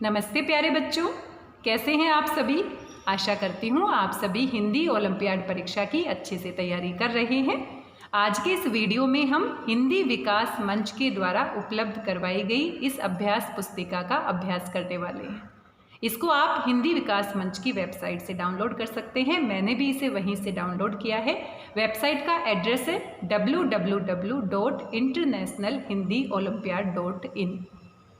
नमस्ते प्यारे बच्चों, कैसे हैं आप सभी। आशा करती हूँ आप सभी हिंदी ओलंपियाड परीक्षा की अच्छे से तैयारी कर रहे हैं। आज के इस वीडियो में हम हिंदी विकास मंच के द्वारा उपलब्ध करवाई गई इस अभ्यास पुस्तिका का अभ्यास करने वाले हैं। इसको आप हिंदी विकास मंच की वेबसाइट से डाउनलोड कर सकते हैं। मैंने भी इसे वहीं से डाउनलोड किया है। वेबसाइट का एड्रेस है www.internationalhindiolympiad.in।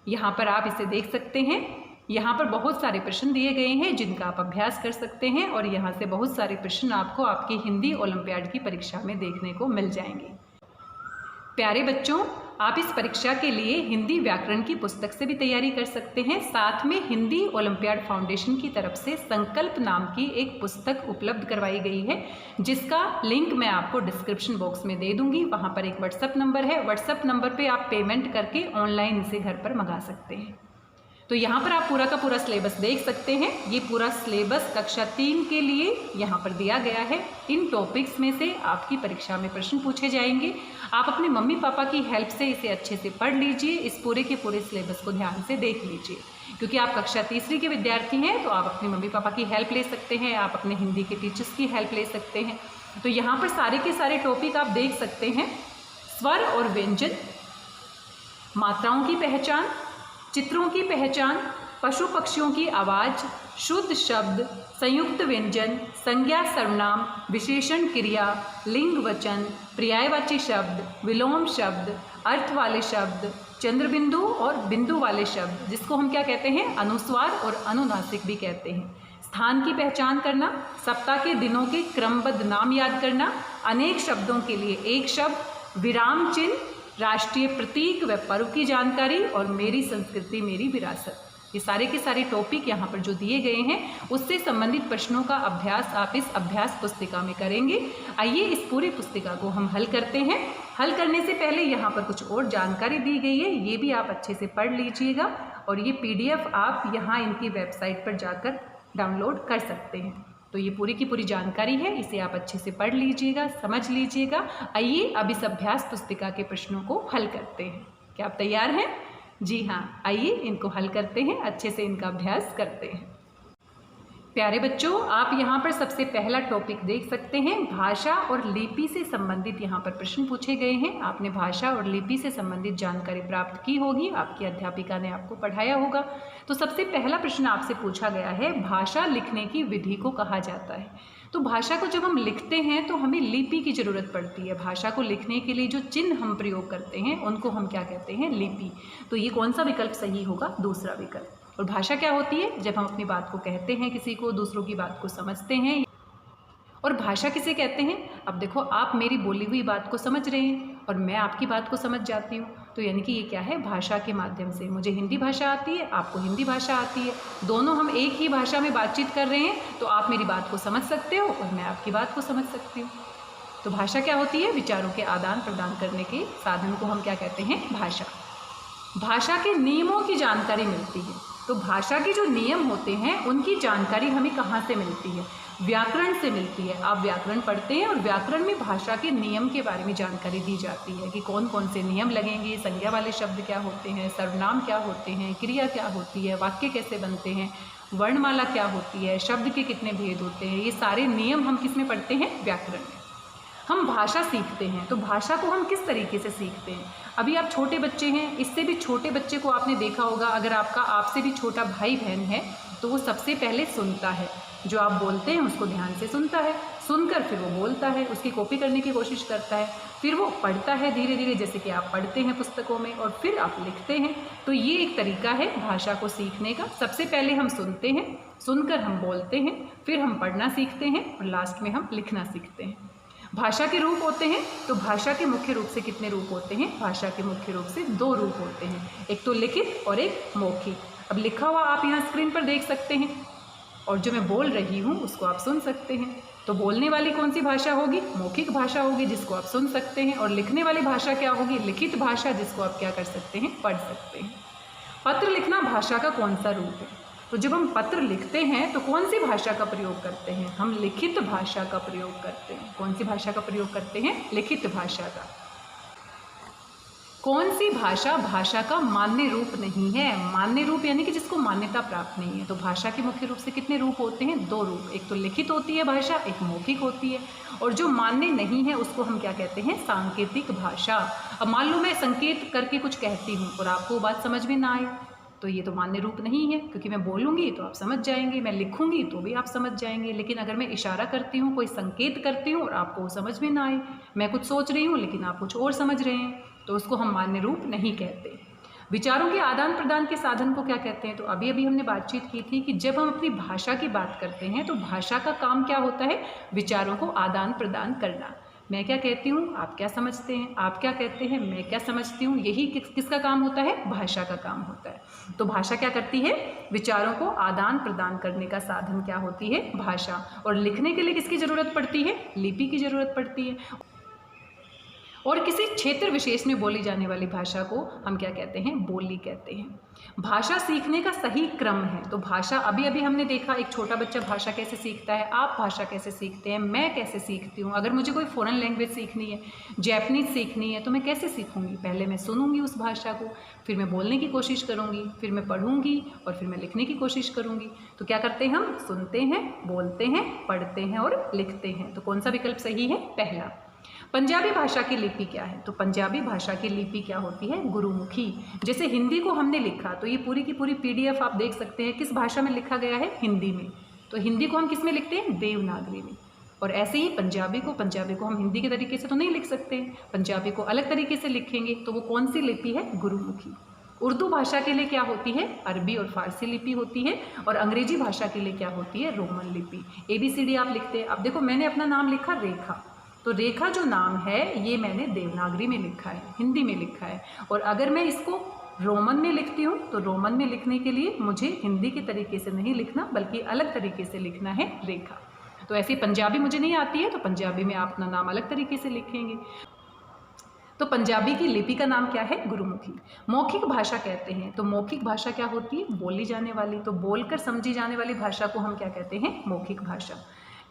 यहाँ पर आप इसे देख सकते हैं। यहाँ पर बहुत सारे प्रश्न दिए गए हैं जिनका आप अभ्यास कर सकते हैं और यहाँ से बहुत सारे प्रश्न आपको आपकी हिंदी ओलंपियाड की परीक्षा में देखने को मिल जाएंगे। प्यारे बच्चों, आप इस परीक्षा के लिए हिंदी व्याकरण की पुस्तक से भी तैयारी कर सकते हैं। साथ में हिंदी ओलंपियाड फाउंडेशन की तरफ से संकल्प नाम की एक पुस्तक उपलब्ध करवाई गई है, जिसका लिंक मैं आपको डिस्क्रिप्शन बॉक्स में दे दूंगी। वहाँ पर एक व्हाट्सएप नंबर है, व्हाट्सएप नंबर पे आप पेमेंट करके ऑनलाइन इसे घर पर मंगा सकते हैं। तो यहाँ पर आप पूरा का पूरा सिलेबस देख सकते हैं। ये पूरा सिलेबस कक्षा 3 के लिए यहाँ पर दिया गया है। इन टॉपिक्स में से आपकी परीक्षा में प्रश्न पूछे जाएंगे। आप अपने मम्मी पापा की हेल्प से इसे अच्छे से पढ़ लीजिए। इस पूरे के पूरे सिलेबस को ध्यान से देख लीजिए। क्योंकि आप कक्षा तीसरी के विद्यार्थी हैं तो आप अपने मम्मी पापा की हेल्प ले सकते हैं, आप अपने हिंदी के टीचर्स की हेल्प ले सकते हैं। तो यहाँ पर सारे के सारे टॉपिक आप देख सकते हैं। स्वर और व्यंजन, मात्राओं की पहचान, चित्रों की पहचान, पशु पक्षियों की आवाज़, शुद्ध शब्द, संयुक्त व्यंजन, संज्ञा सर्वनाम, विशेषण क्रिया, लिंग वचन, पर्यायवाची शब्द, विलोम शब्द, अर्थ वाले शब्द, चंद्रबिंदु और बिंदु वाले शब्द, जिसको हम क्या कहते हैं, अनुस्वार और अनुनासिक भी कहते हैं। स्थान की पहचान करना, सप्ताह के दिनों के क्रमबद्ध नाम याद करना, अनेक शब्दों के लिए एक शब्द, विराम चिन्ह, राष्ट्रीय प्रतीक व पर्व की जानकारी और मेरी संस्कृति मेरी विरासत। ये सारे के सारे टॉपिक यहाँ पर जो दिए गए हैं उससे संबंधित प्रश्नों का अभ्यास आप इस अभ्यास पुस्तिका में करेंगे। आइए इस पूरी पुस्तिका को हम हल करते हैं। हल करने से पहले यहाँ पर कुछ और जानकारी दी गई है, ये भी आप अच्छे से पढ़ लीजिएगा और ये PDF आप यहाँ इनकी वेबसाइट पर जाकर डाउनलोड कर सकते हैं। तो ये पूरी की पूरी जानकारी है, इसे आप अच्छे से पढ़ लीजिएगा, समझ लीजिएगा। आइए अब इस अभ्यास पुस्तिका के प्रश्नों को हल करते हैं। क्या आप तैयार हैं? जी हाँ, आइए इनको हल करते हैं, अच्छे से इनका अभ्यास करते हैं। प्यारे बच्चों, आप यहाँ पर सबसे पहला टॉपिक देख सकते हैं। भाषा और लिपि से संबंधित यहाँ पर प्रश्न पूछे गए हैं। आपने भाषा और लिपि से संबंधित जानकारी प्राप्त की होगी, आपकी अध्यापिका ने आपको पढ़ाया होगा। तो सबसे पहला प्रश्न आपसे पूछा गया है, भाषा लिखने की विधि को कहा जाता है। तो भाषा को जब हम लिखते हैं तो हमें लिपि की ज़रूरत पड़ती है। भाषा को लिखने के लिए जो चिन्ह हम प्रयोग करते हैं उनको हम क्या कहते हैं, लिपि। तो ये कौन सा विकल्प सही होगा? दूसरा विकल्प। और भाषा क्या होती है? जब हम अपनी बात को कहते हैं, किसी को, दूसरों की बात को समझते हैं। और भाषा किसे कहते हैं? अब देखो, आप मेरी बोली हुई बात को समझ रहे हैं और मैं आपकी बात को समझ जाती हूँ, तो यानी कि ये क्या है, भाषा के माध्यम से। मुझे हिंदी भाषा आती है, आपको हिंदी भाषा आती है, दोनों हम एक ही भाषा में बातचीत कर रहे हैं, तो आप मेरी बात को समझ सकते हो और मैं आपकी बात को समझ सकती हूँ। तो भाषा क्या होती है? विचारों के आदान प्रदान करने के साधन को हम क्या कहते हैं? भाषा। भाषा के नियमों की जानकारी मिलती है। तो भाषा के जो नियम होते हैं उनकी जानकारी हमें कहाँ से मिलती है? व्याकरण से मिलती है। आप व्याकरण पढ़ते हैं और व्याकरण में भाषा के नियम के बारे में जानकारी दी जाती है कि कौन कौन से नियम लगेंगे, संज्ञा वाले शब्द क्या होते हैं, सर्वनाम क्या होते हैं, क्रिया क्या होती है, वाक्य कैसे बनते हैं, वर्णमाला क्या होती है, शब्द के कितने भेद होते हैं। ये सारे नियम हम किस में पढ़ते हैं? व्याकरण में। हम भाषा सीखते हैं, तो भाषा को हम किस तरीके से सीखते हैं? अभी आप छोटे बच्चे हैं, इससे भी छोटे बच्चे को आपने देखा होगा, अगर आपका आपसे भी छोटा भाई बहन है तो वो सबसे पहले सुनता है। जो आप बोलते हैं उसको ध्यान से सुनता है, सुनकर फिर वो बोलता है, उसकी कॉपी करने की कोशिश करता है, फिर वो पढ़ता है धीरे धीरे, जैसे कि आप पढ़ते हैं पुस्तकों में, और फिर आप लिखते हैं। तो ये एक तरीका है भाषा को सीखने का। सबसे पहले हम सुनते हैं, सुनकर हम बोलते हैं, फिर हम पढ़ना सीखते हैं और लास्ट में हम लिखना सीखते हैं। भाषा के रूप होते हैं, तो भाषा के मुख्य रूप से कितने रूप होते हैं? भाषा के मुख्य रूप से 2 रूप होते हैं, एक तो लिखित और एक मौखिक। अब लिखा हुआ आप यहाँ स्क्रीन पर देख सकते हैं और जो मैं बोल रही हूँ उसको आप सुन सकते हैं। तो बोलने वाली कौन सी भाषा होगी? मौखिक भाषा होगी, जिसको आप सुन सकते हैं। और लिखने वाली भाषा क्या होगी? लिखित भाषा, जिसको आप क्या कर सकते हैं? पढ़ सकते हैं। पत्र लिखना भाषा का कौन सा रूप है? तो जब हम पत्र लिखते हैं तो कौन सी भाषा का प्रयोग करते हैं? हम लिखित भाषा का प्रयोग करते हैं। कौन सी भाषा का प्रयोग करते हैं? लिखित भाषा का। कौन सी भाषा भाषा का मान्य रूप नहीं है? मान्य रूप यानी कि जिसको मान्यता प्राप्त नहीं है। तो भाषा के मुख्य रूप से कितने रूप होते हैं? 2 रूप। एक तो लिखित होती है भाषा, एक मौखिक होती है। और जो मान्य नहीं है उसको हम क्या कहते हैं? सांकेतिक भाषा। अब मान लो मैं संकेत करके कुछ कहती हूँ और आपको वो बात समझ में ना आए, तो ये तो मान्य रूप नहीं है, क्योंकि मैं बोलूँगी तो आप समझ जाएंगे, मैं लिखूँगी तो भी आप समझ जाएंगे। लेकिन अगर मैं इशारा करती हूँ, कोई संकेत करती हूँ और आपको वो समझ में ना आए, मैं कुछ सोच रही हूँ लेकिन आप कुछ और समझ रहे हैं, तो उसको हम मान्य रूप नहीं कहते। विचारों के आदान प्रदान के साधन को क्या कहते हैं? तो अभी अभी हमने बातचीत की थी कि जब हम अपनी भाषा की बात करते हैं तो भाषा का काम क्या होता है? विचारों को आदान प्रदान करना। मैं क्या कहती हूँ, आप क्या समझते हैं, आप क्या कहते हैं, मैं क्या समझती हूँ, यही किसका काम होता है? भाषा का काम होता है। तो भाषा क्या करती है? विचारों को आदान प्रदान करने का साधन क्या होती है? भाषा। और लिखने के लिए किसकी ज़रूरत पड़ती है? लिपि की ज़रूरत पड़ती है। और किसी क्षेत्र विशेष में बोली जाने वाली भाषा को हम क्या कहते हैं? बोली कहते हैं। भाषा सीखने का सही क्रम है। तो भाषा अभी अभी हमने देखा, एक छोटा बच्चा भाषा कैसे सीखता है, आप भाषा कैसे सीखते हैं, मैं कैसे सीखती हूँ। अगर मुझे कोई फॉरेन लैंग्वेज सीखनी है, जैपनीज़ सीखनी है, तो मैं कैसे सीखूँगी? पहले मैं सुनूँगी उस भाषा को, फिर मैं बोलने की कोशिश करूँगी, फिर मैं पढ़ूँगी और फिर मैं लिखने की कोशिश करूँगी। तो क्या करते हैं हम? सुनते हैं, बोलते हैं, पढ़ते हैं और लिखते हैं। तो कौन सा विकल्प सही है? पहला। पंजाबी भाषा की लिपि क्या है? तो पंजाबी भाषा की लिपि क्या होती है? गुरुमुखी। जैसे हिंदी को हमने लिखा तो ये पूरी की पूरी PDF आप देख सकते हैं किस भाषा में लिखा गया है? हिंदी में। तो हिंदी को हम किस में लिखते हैं? देवनागरी में। और ऐसे ही पंजाबी को हम हिंदी के तरीके से तो नहीं लिख सकते, पंजाबी को अलग तरीके से लिखेंगे, तो वो कौन सी लिपि है? गुरुमुखी। उर्दू भाषा के लिए क्या होती है? अरबी और फारसी लिपि होती है। और अंग्रेजी भाषा के लिए क्या होती है? रोमन लिपि। ABCD आप लिखते हैं। अब देखो मैंने अपना नाम लिखा रेखा, तो रेखा जो नाम है ये मैंने देवनागरी में लिखा है, हिंदी में लिखा है। और अगर मैं इसको रोमन में लिखती हूँ तो रोमन में लिखने के लिए मुझे हिंदी के तरीके से नहीं लिखना बल्कि अलग तरीके से लिखना है रेखा। तो ऐसे पंजाबी मुझे नहीं आती है तो पंजाबी में आप अपना नाम अलग तरीके से लिखेंगे। तो पंजाबी की लिपि का नाम क्या है? गुरुमुखी। मौखिक भाषा कहते हैं। तो मौखिक भाषा क्या होती है? बोली जाने वाली। तो बोलकर समझी जाने वाली भाषा को हम क्या कहते हैं? मौखिक भाषा।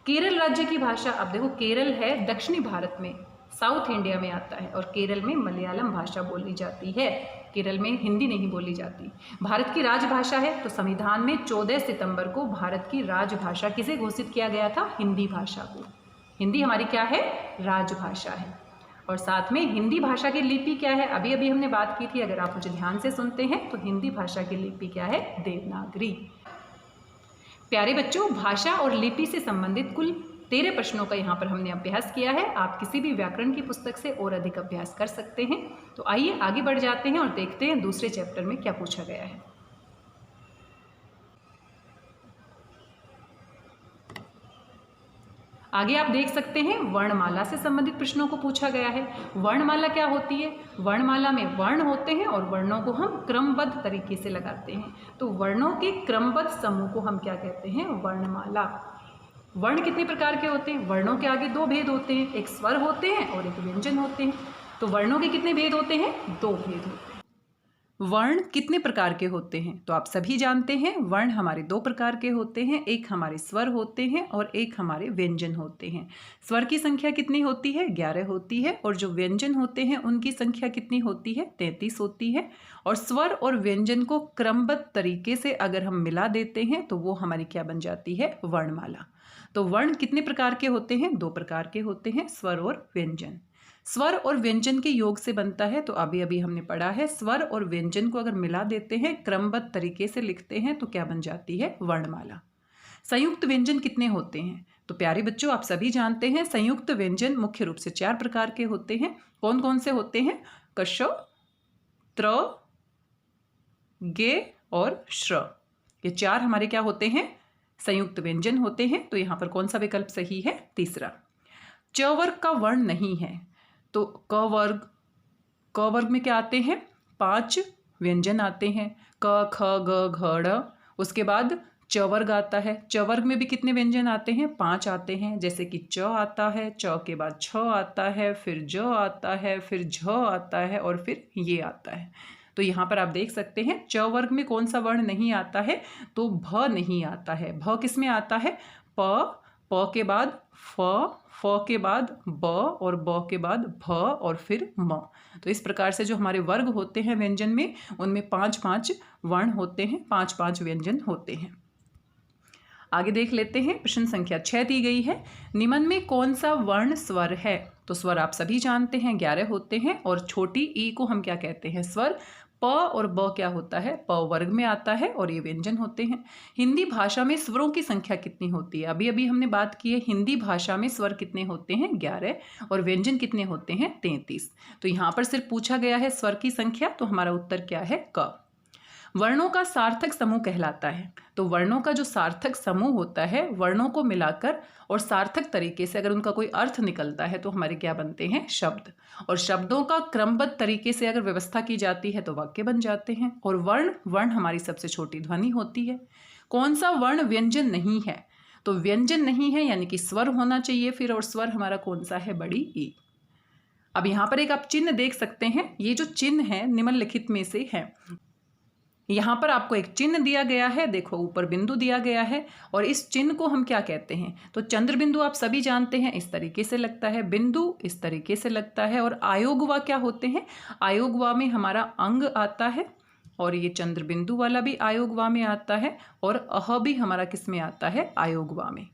केरल राज्य की भाषा, अब देखो केरल है दक्षिणी भारत में, साउथ इंडिया में आता है, और केरल में मलयालम भाषा बोली जाती है। केरल में हिंदी नहीं बोली जाती। भारत की राजभाषा है। तो संविधान में 14 सितंबर को भारत की राजभाषा किसे घोषित किया गया था? हिंदी भाषा को। हिंदी हमारी क्या है? राजभाषा है। और साथ में हिंदी भाषा की लिपि क्या है? अभी अभी हमने बात की थी, अगर आप मुझे ध्यान से सुनते हैं तो हिंदी भाषा की लिपि क्या है? देवनागरी। प्यारे बच्चों, भाषा और लिपि से संबंधित कुल 13 प्रश्नों का यहाँ पर हमने अभ्यास किया है। आप किसी भी व्याकरण की पुस्तक से और अधिक अभ्यास कर सकते हैं। तो आइए आगे बढ़ जाते हैं और देखते हैं दूसरे चैप्टर में क्या पूछा गया है। आगे आप देख सकते हैं वर्णमाला से संबंधित प्रश्नों को पूछा गया है। वर्णमाला क्या होती है? वर्णमाला में वर्ण होते हैं और वर्णों को हम क्रमबद्ध तरीके से लगाते हैं। तो वर्णों के क्रमबद्ध समूह को हम क्या कहते हैं? वर्णमाला। वर्ण कितने प्रकार के होते हैं? वर्णों के आगे 2 भेद होते हैं, एक स्वर होते हैं और एक व्यंजन होते हैं। तो वर्णों के कितने भेद होते हैं? 2 भेद होते हैं। वर्ण कितने प्रकार के होते हैं? तो आप सभी जानते हैं वर्ण हमारे 2 प्रकार के होते हैं, एक हमारे स्वर होते हैं और एक हमारे व्यंजन होते हैं। स्वर की संख्या कितनी होती है? 11 होती है। और जो व्यंजन होते हैं उनकी संख्या कितनी होती है? 33 होती है। और स्वर और व्यंजन को क्रमबद्ध तरीके से अगर हम मिला देते हैं तो वो हमारी क्या बन जाती है? वर्णमाला। तो वर्ण कितने प्रकार के होते हैं? 2 प्रकार के होते हैं, स्वर और व्यंजन। स्वर और व्यंजन के योग से बनता है। तो अभी अभी हमने पढ़ा है, स्वर और व्यंजन को अगर मिला देते हैं, क्रमबद्ध तरीके से लिखते हैं तो क्या बन जाती है? वर्णमाला। संयुक्त व्यंजन कितने होते हैं? तो प्यारे बच्चों, आप सभी जानते हैं संयुक्त व्यंजन मुख्य रूप से 4 प्रकार के होते हैं। कौन कौन से होते हैं? कश, त्र, गे और श्र। ये 4 हमारे क्या होते हैं? संयुक्त व्यंजन होते हैं। तो यहाँ पर कौन सा विकल्प सही है? तीसरा। च वर्ग का वर्ण नहीं है। तो क वर्ग में क्या आते हैं? 5 व्यंजन आते हैं, क, ख, ग, घ, ड़। उसके बाद च वर्ग आता है। च वर्ग में भी कितने व्यंजन आते हैं? 5 आते हैं। जैसे कि च आता है, च के बाद छ आता है, फिर ज आता है, फिर झ आता है और फिर ये आता है। तो यहाँ पर आप देख सकते हैं च वर्ग में कौन सा वर्ण नहीं आता है? तो भ नहीं आता है। भ किस में आता है? प, प के बाद फ के बाद ब और ब के बाद भ और फिर म। तो इस प्रकार से जो हमारे वर्ग होते हैं व्यंजन में, उनमें 5-5 वर्ण होते हैं, 5-5 व्यंजन होते हैं। आगे देख लेते हैं, प्रश्न संख्या 6 दी गई है, निम्न में कौन सा वर्ण स्वर है? तो स्वर आप सभी जानते हैं 11 होते हैं और छोटी ई को हम क्या कहते हैं? स्वर। प और ब क्या होता है? प वर्ग में आता है और ये व्यंजन होते हैं। हिंदी भाषा में स्वरों की संख्या कितनी होती है? अभी अभी हमने बात की है, हिंदी भाषा में स्वर कितने होते हैं? 11 और व्यंजन कितने होते हैं? 33। तो यहाँ पर सिर्फ पूछा गया है स्वर की संख्या, तो हमारा उत्तर क्या है? क। वर्णों का सार्थक समूह कहलाता है। तो वर्णों का जो सार्थक समूह होता है, वर्णों को मिलाकर और सार्थक तरीके से अगर उनका कोई अर्थ निकलता है तो हमारे क्या बनते हैं? शब्द। और शब्दों का क्रमबद्ध तरीके से अगर व्यवस्था की जाती है तो वाक्य बन जाते हैं। और वर्ण हमारी सबसे छोटी ध्वनि होती है। कौन सा वर्ण व्यंजन नहीं है? तो व्यंजन नहीं है यानी कि स्वर होना चाहिए फिर, और स्वर हमारा कौन सा है? बड़ी ई। अब यहाँ पर एक आप चिन्ह देख सकते हैं, ये जो चिन्ह है निम्नलिखित में से है। यहाँ पर आपको एक चिन्ह दिया गया है, देखो ऊपर बिंदु दिया गया है, और इस चिन्ह को हम क्या कहते हैं? तो चंद्र बिंदु आप सभी जानते हैं, इस तरीके से लगता है, बिंदु इस तरीके से लगता है। और आयोगवा क्या होते हैं? आयोगवा में हमारा अंग आता है, और ये चंद्र बिंदु वाला भी आयोगवा में आता है, और अह भी हमारा किस में आता है? आयोगवा में।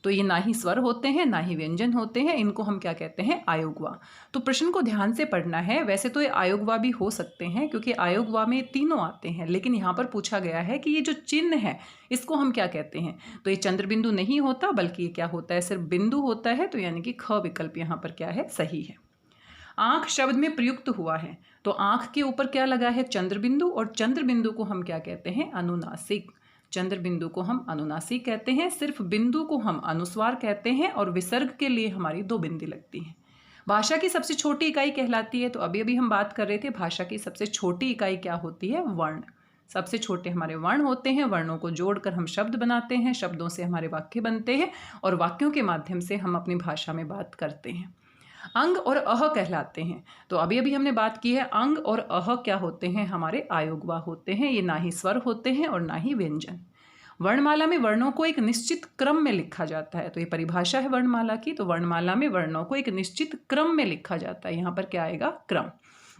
तो ये ना ही स्वर होते हैं ना ही व्यंजन होते हैं, इनको हम क्या कहते हैं? आयोगवा। तो प्रश्न को ध्यान से पढ़ना है। वैसे तो ये आयोगवा भी हो सकते हैं क्योंकि आयोगवा में तीनों आते हैं, लेकिन यहाँ पर पूछा गया है कि ये जो चिन्ह है इसको हम क्या कहते हैं? तो ये चंद्र बिंदु नहीं होता, बल्कि ये क्या होता है? सिर्फ बिंदु होता है। तो यानी कि ख विकल्प यहाँ पर क्या है? सही है। आंख शब्द में प्रयुक्त हुआ है, तो आंख के ऊपर क्या लगा है? चंद्र बिंदु, और चंद्र बिंदु को हम क्या कहते हैं? अनुनासिक। चंद्र बिंदु को हम अनुनासिक कहते हैं, सिर्फ बिंदु को हम अनुस्वार कहते हैं, और विसर्ग के लिए हमारी 2 बिंदी लगती हैं। भाषा की सबसे छोटी इकाई कहलाती है, तो अभी अभी हम बात कर रहे थे भाषा की सबसे छोटी इकाई क्या होती है? वर्ण। सबसे छोटे हमारे वर्ण होते हैं, वर्णों को जोड़कर हम शब्द बनाते हैं, शब्दों से हमारे वाक्य बनते हैं, और वाक्यों के माध्यम से हम अपनी भाषा में बात करते हैं। अंग और अह कहलाते हैं, तो अभी अभी हमने बात की है, अंग और अह क्या होते हैं? हमारे आयोगवा होते हैं। ये ना ही स्वर होते हैं और ना ही व्यंजन। वर्णमाला में वर्णों को एक निश्चित क्रम में लिखा जाता है, तो ये परिभाषा है वर्णमाला की। तो वर्णमाला में वर्णों को एक निश्चित क्रम में लिखा जाता है। यहाँ पर क्या आएगा? क्रम।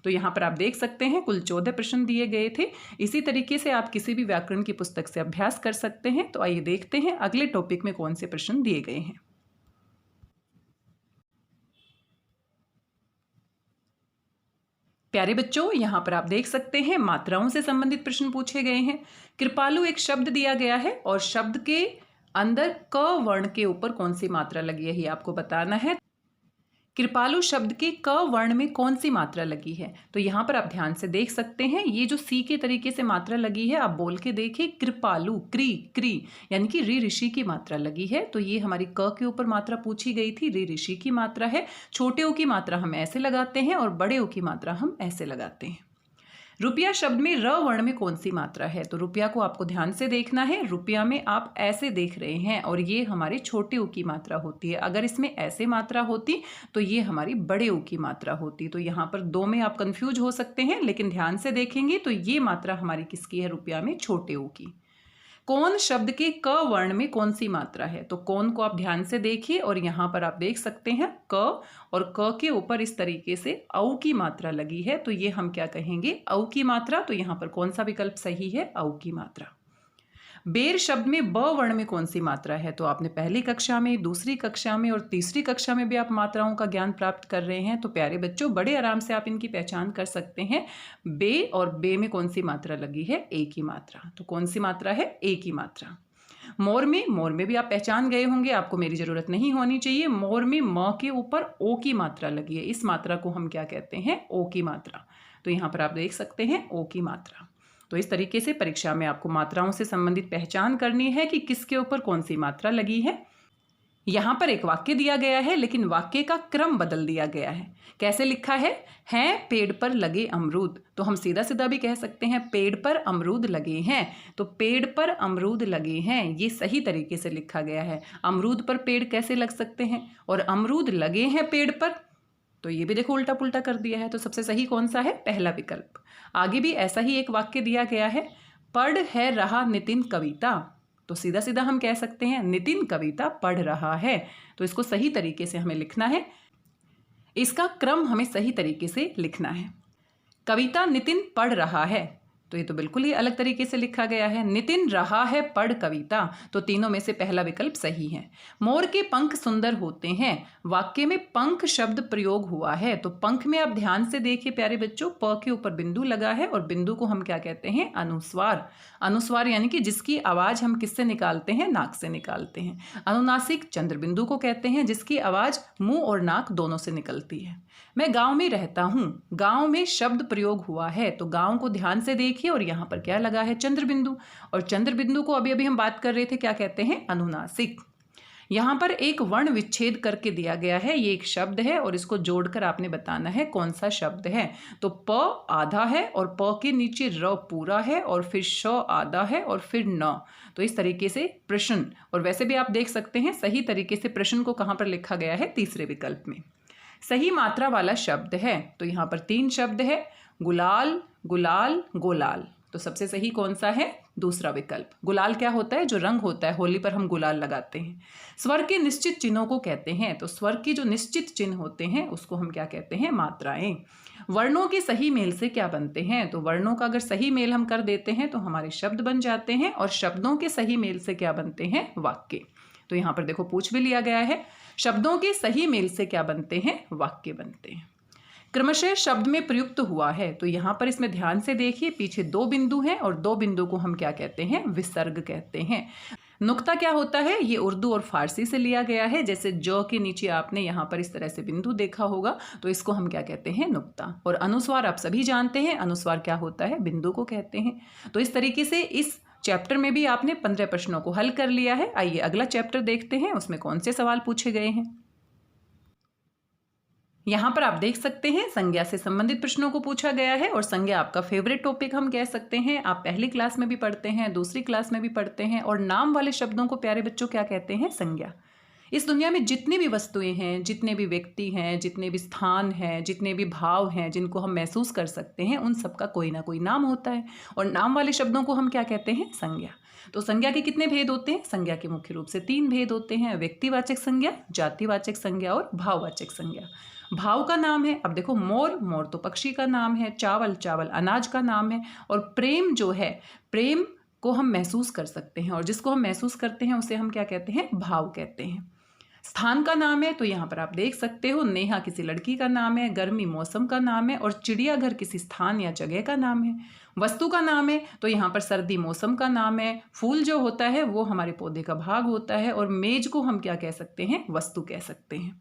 तो यहाँ पर आप देख सकते हैं कुल 14 प्रश्न दिए गए थे। इसी तरीके से आप किसी भी व्याकरण की पुस्तक से अभ्यास कर सकते हैं। तो आइए देखते हैं अगले टॉपिक में कौन से प्रश्न दिए गए हैं। प्यारे बच्चों, यहाँ पर आप देख सकते हैं मात्राओं से संबंधित प्रश्न पूछे गए हैं। कृपालु एक शब्द दिया गया है और शब्द के अंदर क वर्ण के ऊपर कौन सी मात्रा लगी है ये आपको बताना है। कृपालु शब्द के क वर्ण में कौन सी मात्रा लगी है? तो यहाँ पर आप ध्यान से देख सकते हैं, ये जो सी के तरीके से मात्रा लगी है, आप बोल के देखिए, कृपालु, क्री यानी कि ऋ ऋषि की मात्रा लगी है। तो ये हमारी क के ऊपर मात्रा पूछी गई थी, ऋ ऋषि की मात्रा है। छोटे ओ की मात्रा हम ऐसे लगाते हैं और बड़े ओ की मात्रा हम ऐसे लगाते हैं। रुपया शब्द में र वर्ण में कौन सी मात्रा है? तो रुपया को आपको ध्यान से देखना है। रुपया में आप ऐसे देख रहे हैं और ये हमारे छोटे ऊ की मात्रा होती है। अगर इसमें ऐसे मात्रा होती तो ये हमारी बड़े ऊ की मात्रा होती। तो यहाँ पर 2 में आप कंफ्यूज हो सकते हैं, लेकिन ध्यान से देखेंगे तो ये मात्रा हमारी किसकी है? रुपया में छोटे ऊ की। कौन शब्द के क वर्ण में कौन सी मात्रा है? तो कौन को आप ध्यान से देखिए और यहाँ पर आप देख सकते हैं क, और क के ऊपर इस तरीके से औ की मात्रा लगी है। तो ये हम क्या कहेंगे? औ की मात्रा। तो यहाँ पर कौन सा विकल्प सही है? औ की मात्रा। बेर शब्द में ब वर्ण में कौन सी मात्रा है? तो आपने पहली कक्षा में, दूसरी कक्षा में और तीसरी कक्षा में भी आप मात्राओं का ज्ञान प्राप्त कर रहे हैं। तो प्यारे बच्चों, बड़े आराम से आप इनकी पहचान कर सकते हैं। बे और बे में कौन सी मात्रा लगी है? ए की मात्रा। तो कौन सी मात्रा है? ए की मात्रा। मोर में भी आप पहचान गए होंगे, आपको मेरी जरूरत नहीं होनी चाहिए। मोर में म के ऊपर ओ की मात्रा लगी है, इस मात्रा को हम क्या कहते हैं? ओ की मात्रा। तो यहाँ पर आप देख सकते हैं ओ की मात्रा। तो इस तरीके से परीक्षा में आपको मात्राओं से संबंधित पहचान करनी है कि किसके ऊपर कौन सी मात्रा लगी है। यहाँ पर एक वाक्य दिया गया है, लेकिन वाक्य का क्रम बदल दिया गया है। कैसे लिखा है? हैं पेड़ पर लगे अमरूद। तो हम सीधा सीधा भी कह सकते हैं पेड़ पर अमरूद लगे हैं। तो पेड़ पर अमरूद लगे हैं, ये सही तरीके से लिखा गया है। अमरूद पर पेड़ कैसे लग सकते हैं? और अमरूद लगे हैं पेड़ पर, तो ये भी देखो उल्टा पुल्टा कर दिया है। तो सबसे सही कौन सा है? पहला विकल्प। आगे भी ऐसा ही एक वाक्य दिया गया है, पढ़ है रहा नितिन कविता। तो सीधा सीधा हम कह सकते हैं नितिन कविता पढ़ रहा है। तो इसको सही तरीके से हमें लिखना है, इसका क्रम हमें सही तरीके से लिखना है। कविता नितिन पढ़ रहा है, तो ये तो बिल्कुल ही अलग तरीके से लिखा गया है। नितिन रहा है पढ़ कविता, तो तीनों में से पहला विकल्प सही है। मोर के पंख सुंदर होते हैं, वाक्य में पंख शब्द प्रयोग हुआ है, तो पंख में आप ध्यान से देखिए प्यारे बच्चों, प के ऊपर बिंदु लगा है और बिंदु को हम क्या कहते हैं? अनुस्वार। अनुस्वार यानी कि जिसकी आवाज हम किससे निकालते हैं? नाक से निकालते हैं। अनुनासिक चंद्र बिंदु को कहते हैं जिसकी आवाज मुंह और नाक दोनों से निकलती है। मैं गांव में रहता हूं, गांव में शब्द प्रयोग हुआ है, तो गांव को ध्यान से देखिए और यहाँ पर क्या लगा है? चंद्र बिंदु। और चंद्र बिंदु को अभी अभी हम बात कर रहे थे, क्या कहते हैं? अनुनासिक। यहाँ पर एक वर्ण विच्छेद करके दिया गया है, ये एक शब्द है और इसको जोड़कर आपने बताना है कौन सा शब्द है। तो प आधा है और प के नीचे र पूरा है और फिर श आधा है और फिर न। तो इस तरीके से प्रश्न, और वैसे भी आप देख सकते हैं सही तरीके से प्रश्न को कहाँ पर लिखा गया है? तीसरे विकल्प में। सही मात्रा वाला शब्द है, तो यहाँ पर 3 शब्द है, गुलाल, गुलाल, गोलाल। तो सबसे सही कौन सा है? दूसरा विकल्प। गुलाल क्या होता है? जो रंग होता है, होली पर हम गुलाल लगाते हैं। स्वर के निश्चित चिन्हों को कहते हैं, तो स्वर के जो निश्चित चिन्ह होते हैं उसको हम क्या कहते हैं? मात्राएं। वर्णों के सही मेल से क्या बनते हैं? तो वर्णों का अगर सही मेल हम कर देते हैं तो हमारे शब्द बन जाते हैं, और शब्दों के सही मेल से क्या बनते हैं? वाक्य। तो यहाँ पर देखो पूछ भी लिया गया है, शब्दों के सही मेल से क्या बनते हैं? वाक्य बनते हैं। क्रमशः शब्द में प्रयुक्त हुआ है, तो यहाँ पर इसमें ध्यान से देखिए, पीछे 2 बिंदु हैं और 2 बिंदु को हम क्या कहते हैं? विसर्ग कहते हैं। नुक्ता क्या होता है? ये उर्दू और फारसी से लिया गया है। जैसे ज के नीचे आपने यहाँ पर इस तरह से बिंदु देखा होगा, तो इसको हम क्या कहते हैं? नुक्ता। और अनुस्वार आप सभी जानते हैं, अनुस्वार क्या होता है? बिंदु को कहते हैं। तो इस तरीके से इस चैप्टर में भी आपने 15 प्रश्नों को हल कर लिया है। आइए अगला चैप्टर देखते हैं, उसमें कौन से सवाल पूछे गए हैं। यहाँ पर आप देख सकते हैं संज्ञा से संबंधित प्रश्नों को पूछा गया है, और संज्ञा आपका फेवरेट टॉपिक हम कह सकते हैं। आप पहली क्लास में भी पढ़ते हैं, दूसरी क्लास में भी पढ़ते हैं। और नाम वाले शब्दों को प्यारे बच्चों क्या कहते हैं? संज्ञा। इस दुनिया में जितनी भी वस्तुएं हैं, जितने भी व्यक्ति हैं, जितने भी स्थान हैं, जितने भी भाव हैं जिनको हम महसूस कर सकते हैं, उन सबका कोई ना कोई नाम होता है, और नाम वाले शब्दों को हम क्या कहते हैं? संज्ञा। तो संज्ञा के कितने भेद होते हैं? संज्ञा के मुख्य रूप से 3 भेद होते हैं, व्यक्तिवाचक संज्ञा, जातिवाचक संज्ञा और भाववाचक संज्ञा। भाव का नाम है, अब देखो मोर, मोर तो पक्षी का नाम है, चावल, चावल अनाज का नाम है, और प्रेम जो है, प्रेम को हम महसूस कर सकते हैं, और जिसको हम महसूस करते हैं उसे हम क्या कहते हैं? भाव कहते हैं। स्थान का नाम है, तो यहाँ पर आप देख सकते हो, नेहा किसी लड़की का नाम है, गर्मी मौसम का नाम है, और चिड़ियाघर किसी स्थान या जगह का नाम है। वस्तु का नाम है, तो यहाँ पर सर्दी मौसम का नाम है। फूल जो होता है वो हमारे पौधे का भाग होता है, और मेज को हम क्या कह सकते हैं? वस्तु कह सकते हैं।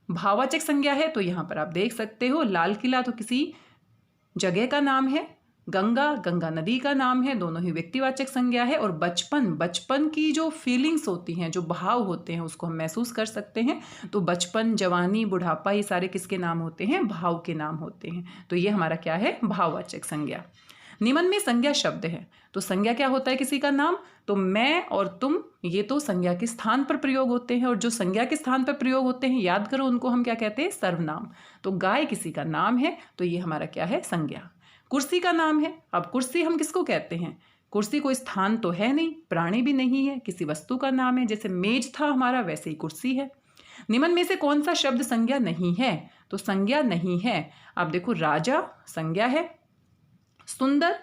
भाववाचक संज्ञा है, तो यहाँ पर आप देख सकते हो, लाल किला तो किसी जगह का नाम है, गंगा, गंगा नदी का नाम है, दोनों ही व्यक्तिवाचक संज्ञा है। और बचपन, बचपन की जो फीलिंग्स होती हैं, जो भाव होते हैं, उसको हम महसूस कर सकते हैं। तो बचपन, जवानी, बुढ़ापा, ये सारे किसके नाम होते हैं? भाव के नाम होते हैं। तो ये हमारा क्या है? भाववाचक संज्ञा। निम्न में संज्ञा शब्द है, तो संज्ञा क्या होता है किसी का नाम? तो मैं और तुम, ये तो संज्ञा के स्थान पर प्रयोग होते हैं, और जो संज्ञा के स्थान पर प्रयोग होते हैं, याद करो, उनको हम क्या कहते हैं? सर्वनाम। तो गाय किसी का नाम है, तो ये हमारा क्या है? संज्ञा। कुर्सी का नाम है, अब कुर्सी हम किसको कहते हैं? कुर्सी कोई स्थान तो है नहीं, प्राणी भी नहीं है, किसी वस्तु का नाम है। जैसे मेज था हमारा, वैसे ही कुर्सी है। निम्न में से कौन सा शब्द संज्ञा नहीं है? तो संज्ञा नहीं है, अब देखो, राजा संज्ञा है। सुंदर,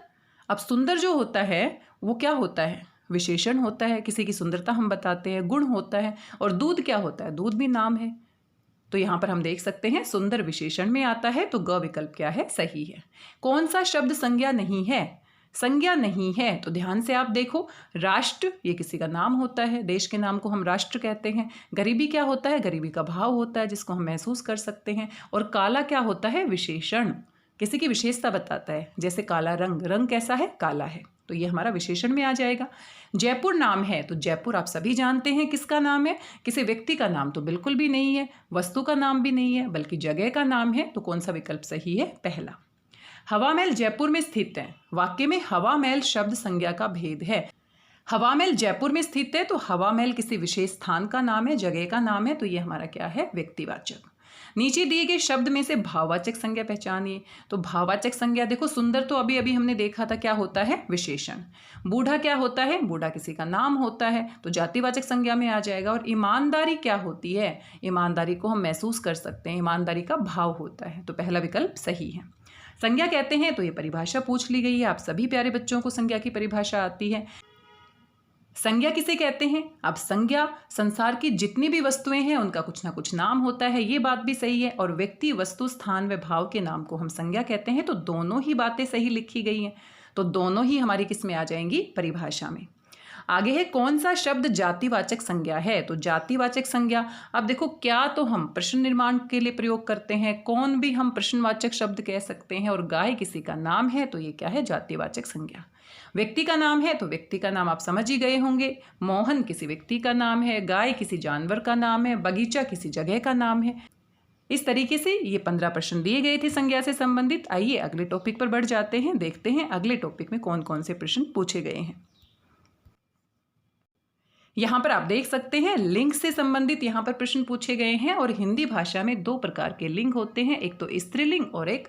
अब सुंदर जो होता है वो क्या होता है? विशेषण होता है, किसी की सुंदरता हम बताते हैं, गुण होता है। और दूध क्या होता है? दूध भी नाम है। तो यहाँ पर हम देख सकते हैं सुंदर विशेषण में आता है, तो ग विकल्प क्या है? सही है। कौन सा शब्द संज्ञा नहीं है? संज्ञा नहीं है, तो ध्यान से आप देखो, राष्ट्र ये किसी का नाम होता है, देश के नाम को हम राष्ट्र कहते हैं। गरीबी क्या होता है? गरीबी का भाव होता है, जिसको हम महसूस कर सकते हैं। और काला क्या होता है? विशेषण, किसी की विशेषता बताता है। जैसे काला रंग, रंग कैसा है? काला है, तो ये हमारा विशेषण में आ जाएगा। जयपुर नाम है, तो जयपुर आप सभी जानते हैं किसका नाम है? किसी व्यक्ति का नाम तो बिल्कुल भी नहीं है, वस्तु का नाम भी नहीं है, बल्कि जगह का नाम है। तो कौन सा विकल्प सही है? पहला। हवा महल जयपुर में स्थित है, वाक्य में हवा महल शब्द संज्ञा का भेद है। हवा महल जयपुर में स्थित है, तो हवा महल किसी विशेष स्थान का नाम है, जगह का नाम है, तो ये हमारा क्या है? व्यक्तिवाचक। नीचे दिए गए शब्द में से भाववाचक संज्ञा पहचानिए। तो भाववाचक संज्ञा देखो, सुंदर तो अभी अभी हमने देखा था क्या होता है, विशेषण। बूढ़ा क्या होता है, बूढ़ा किसी का नाम होता है, तो जातिवाचक संज्ञा में आ जाएगा। और ईमानदारी क्या होती है, ईमानदारी को हम महसूस कर सकते हैं, ईमानदारी का भाव होता है, तो पहला विकल्प सही है। संज्ञा कहते हैं तो ये परिभाषा पूछ ली गई है, आप सभी प्यारे बच्चों को संज्ञा की परिभाषा आती है। संज्ञा किसे कहते हैं, अब संज्ञा संसार की जितनी भी वस्तुएं हैं उनका कुछ ना कुछ नाम होता है, ये बात भी सही है। और व्यक्ति, वस्तु, स्थान व भाव के नाम को हम संज्ञा कहते हैं, तो दोनों ही बातें सही लिखी गई हैं, तो दोनों ही हमारी किस में आ जाएंगी, परिभाषा में। आगे है कौन सा शब्द जातिवाचक संज्ञा है, तो जातिवाचक संज्ञा, अब देखो क्या तो हम प्रश्न निर्माण के लिए प्रयोग करते हैं, कौन भी हम प्रश्नवाचक शब्द कह सकते हैं, और गाय किसी का नाम है तो ये क्या है, जातिवाचक संज्ञा। व्यक्ति का नाम है तो व्यक्ति का नाम आप समझ ही गए होंगे, मोहन किसी व्यक्ति का नाम है, गाय किसी जानवर का नाम है, बगीचा किसी जगह का नाम है। इस तरीके से ये 15 प्रश्न दिए गए थे संज्ञा से संबंधित। आइए अगले टॉपिक पर बढ़ जाते हैं, देखते हैं अगले टॉपिक में कौन कौन से प्रश्न पूछे गए हैं। यहाँ पर आप देख सकते हैं लिंग से संबंधित यहाँ पर प्रश्न पूछे गए हैं। और हिंदी भाषा में 2 प्रकार के लिंग होते हैं, एक तो स्त्रीलिंग और एक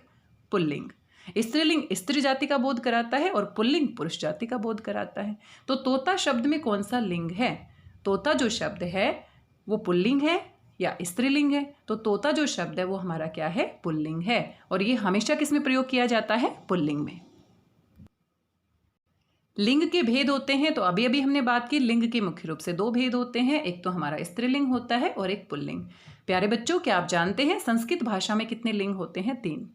पुल्लिंग। स्त्रीलिंग स्त्री जाति का बोध कराता है और पुल्लिंग पुरुष जाति का बोध कराता है। तो तोता शब्द में कौन सा लिंग है, तोता जो शब्द है वो पुल्लिंग है या स्त्रीलिंग है, तो तोता जो शब्द है वो हमारा क्या है, पुल्लिंग है। और ये हमेशा किस में प्रयोग किया जाता है, पुल्लिंग में। लिंग के भेद होते हैं, तो अभी अभी हमने बात की, लिंग के मुख्य रूप से 2 भेद होते हैं, एक तो हमारा स्त्रीलिंग होता है और एक पुल्लिंग। प्यारे बच्चों, क्या आप जानते हैं संस्कृत भाषा में कितने लिंग होते हैं, 3।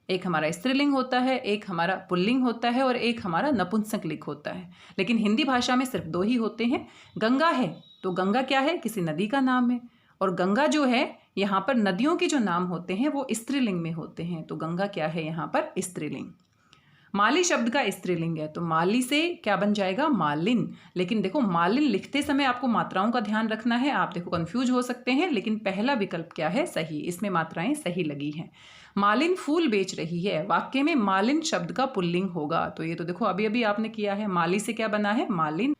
एक हमारा स्त्रीलिंग होता है, एक हमारा पुल्लिंग होता है और एक हमारा नपुंसक लिंग होता है। लेकिन हिंदी भाषा में सिर्फ 2 ही होते हैं। गंगा है तो गंगा क्या है, किसी नदी का नाम है, और गंगा जो है यहाँ पर नदियों के जो नाम होते हैं वो स्त्रीलिंग में होते हैं, तो गंगा क्या है यहाँ पर, स्त्रीलिंग। माली शब्द का स्त्रीलिंग है, तो माली से क्या बन जाएगा, मालिन। लेकिन देखो मालिन लिखते समय आपको मात्राओं का ध्यान रखना है, आप देखो कंफ्यूज हो सकते हैं, लेकिन पहला विकल्प क्या है, सही, इसमें मात्राएं सही लगी हैं। मालिन फूल बेच रही है, वाक्य में मालिन शब्द का पुल्लिंग होगा, तो ये तो देखो अभी अभी आपने किया है। माली से क्या बना है, मालिन,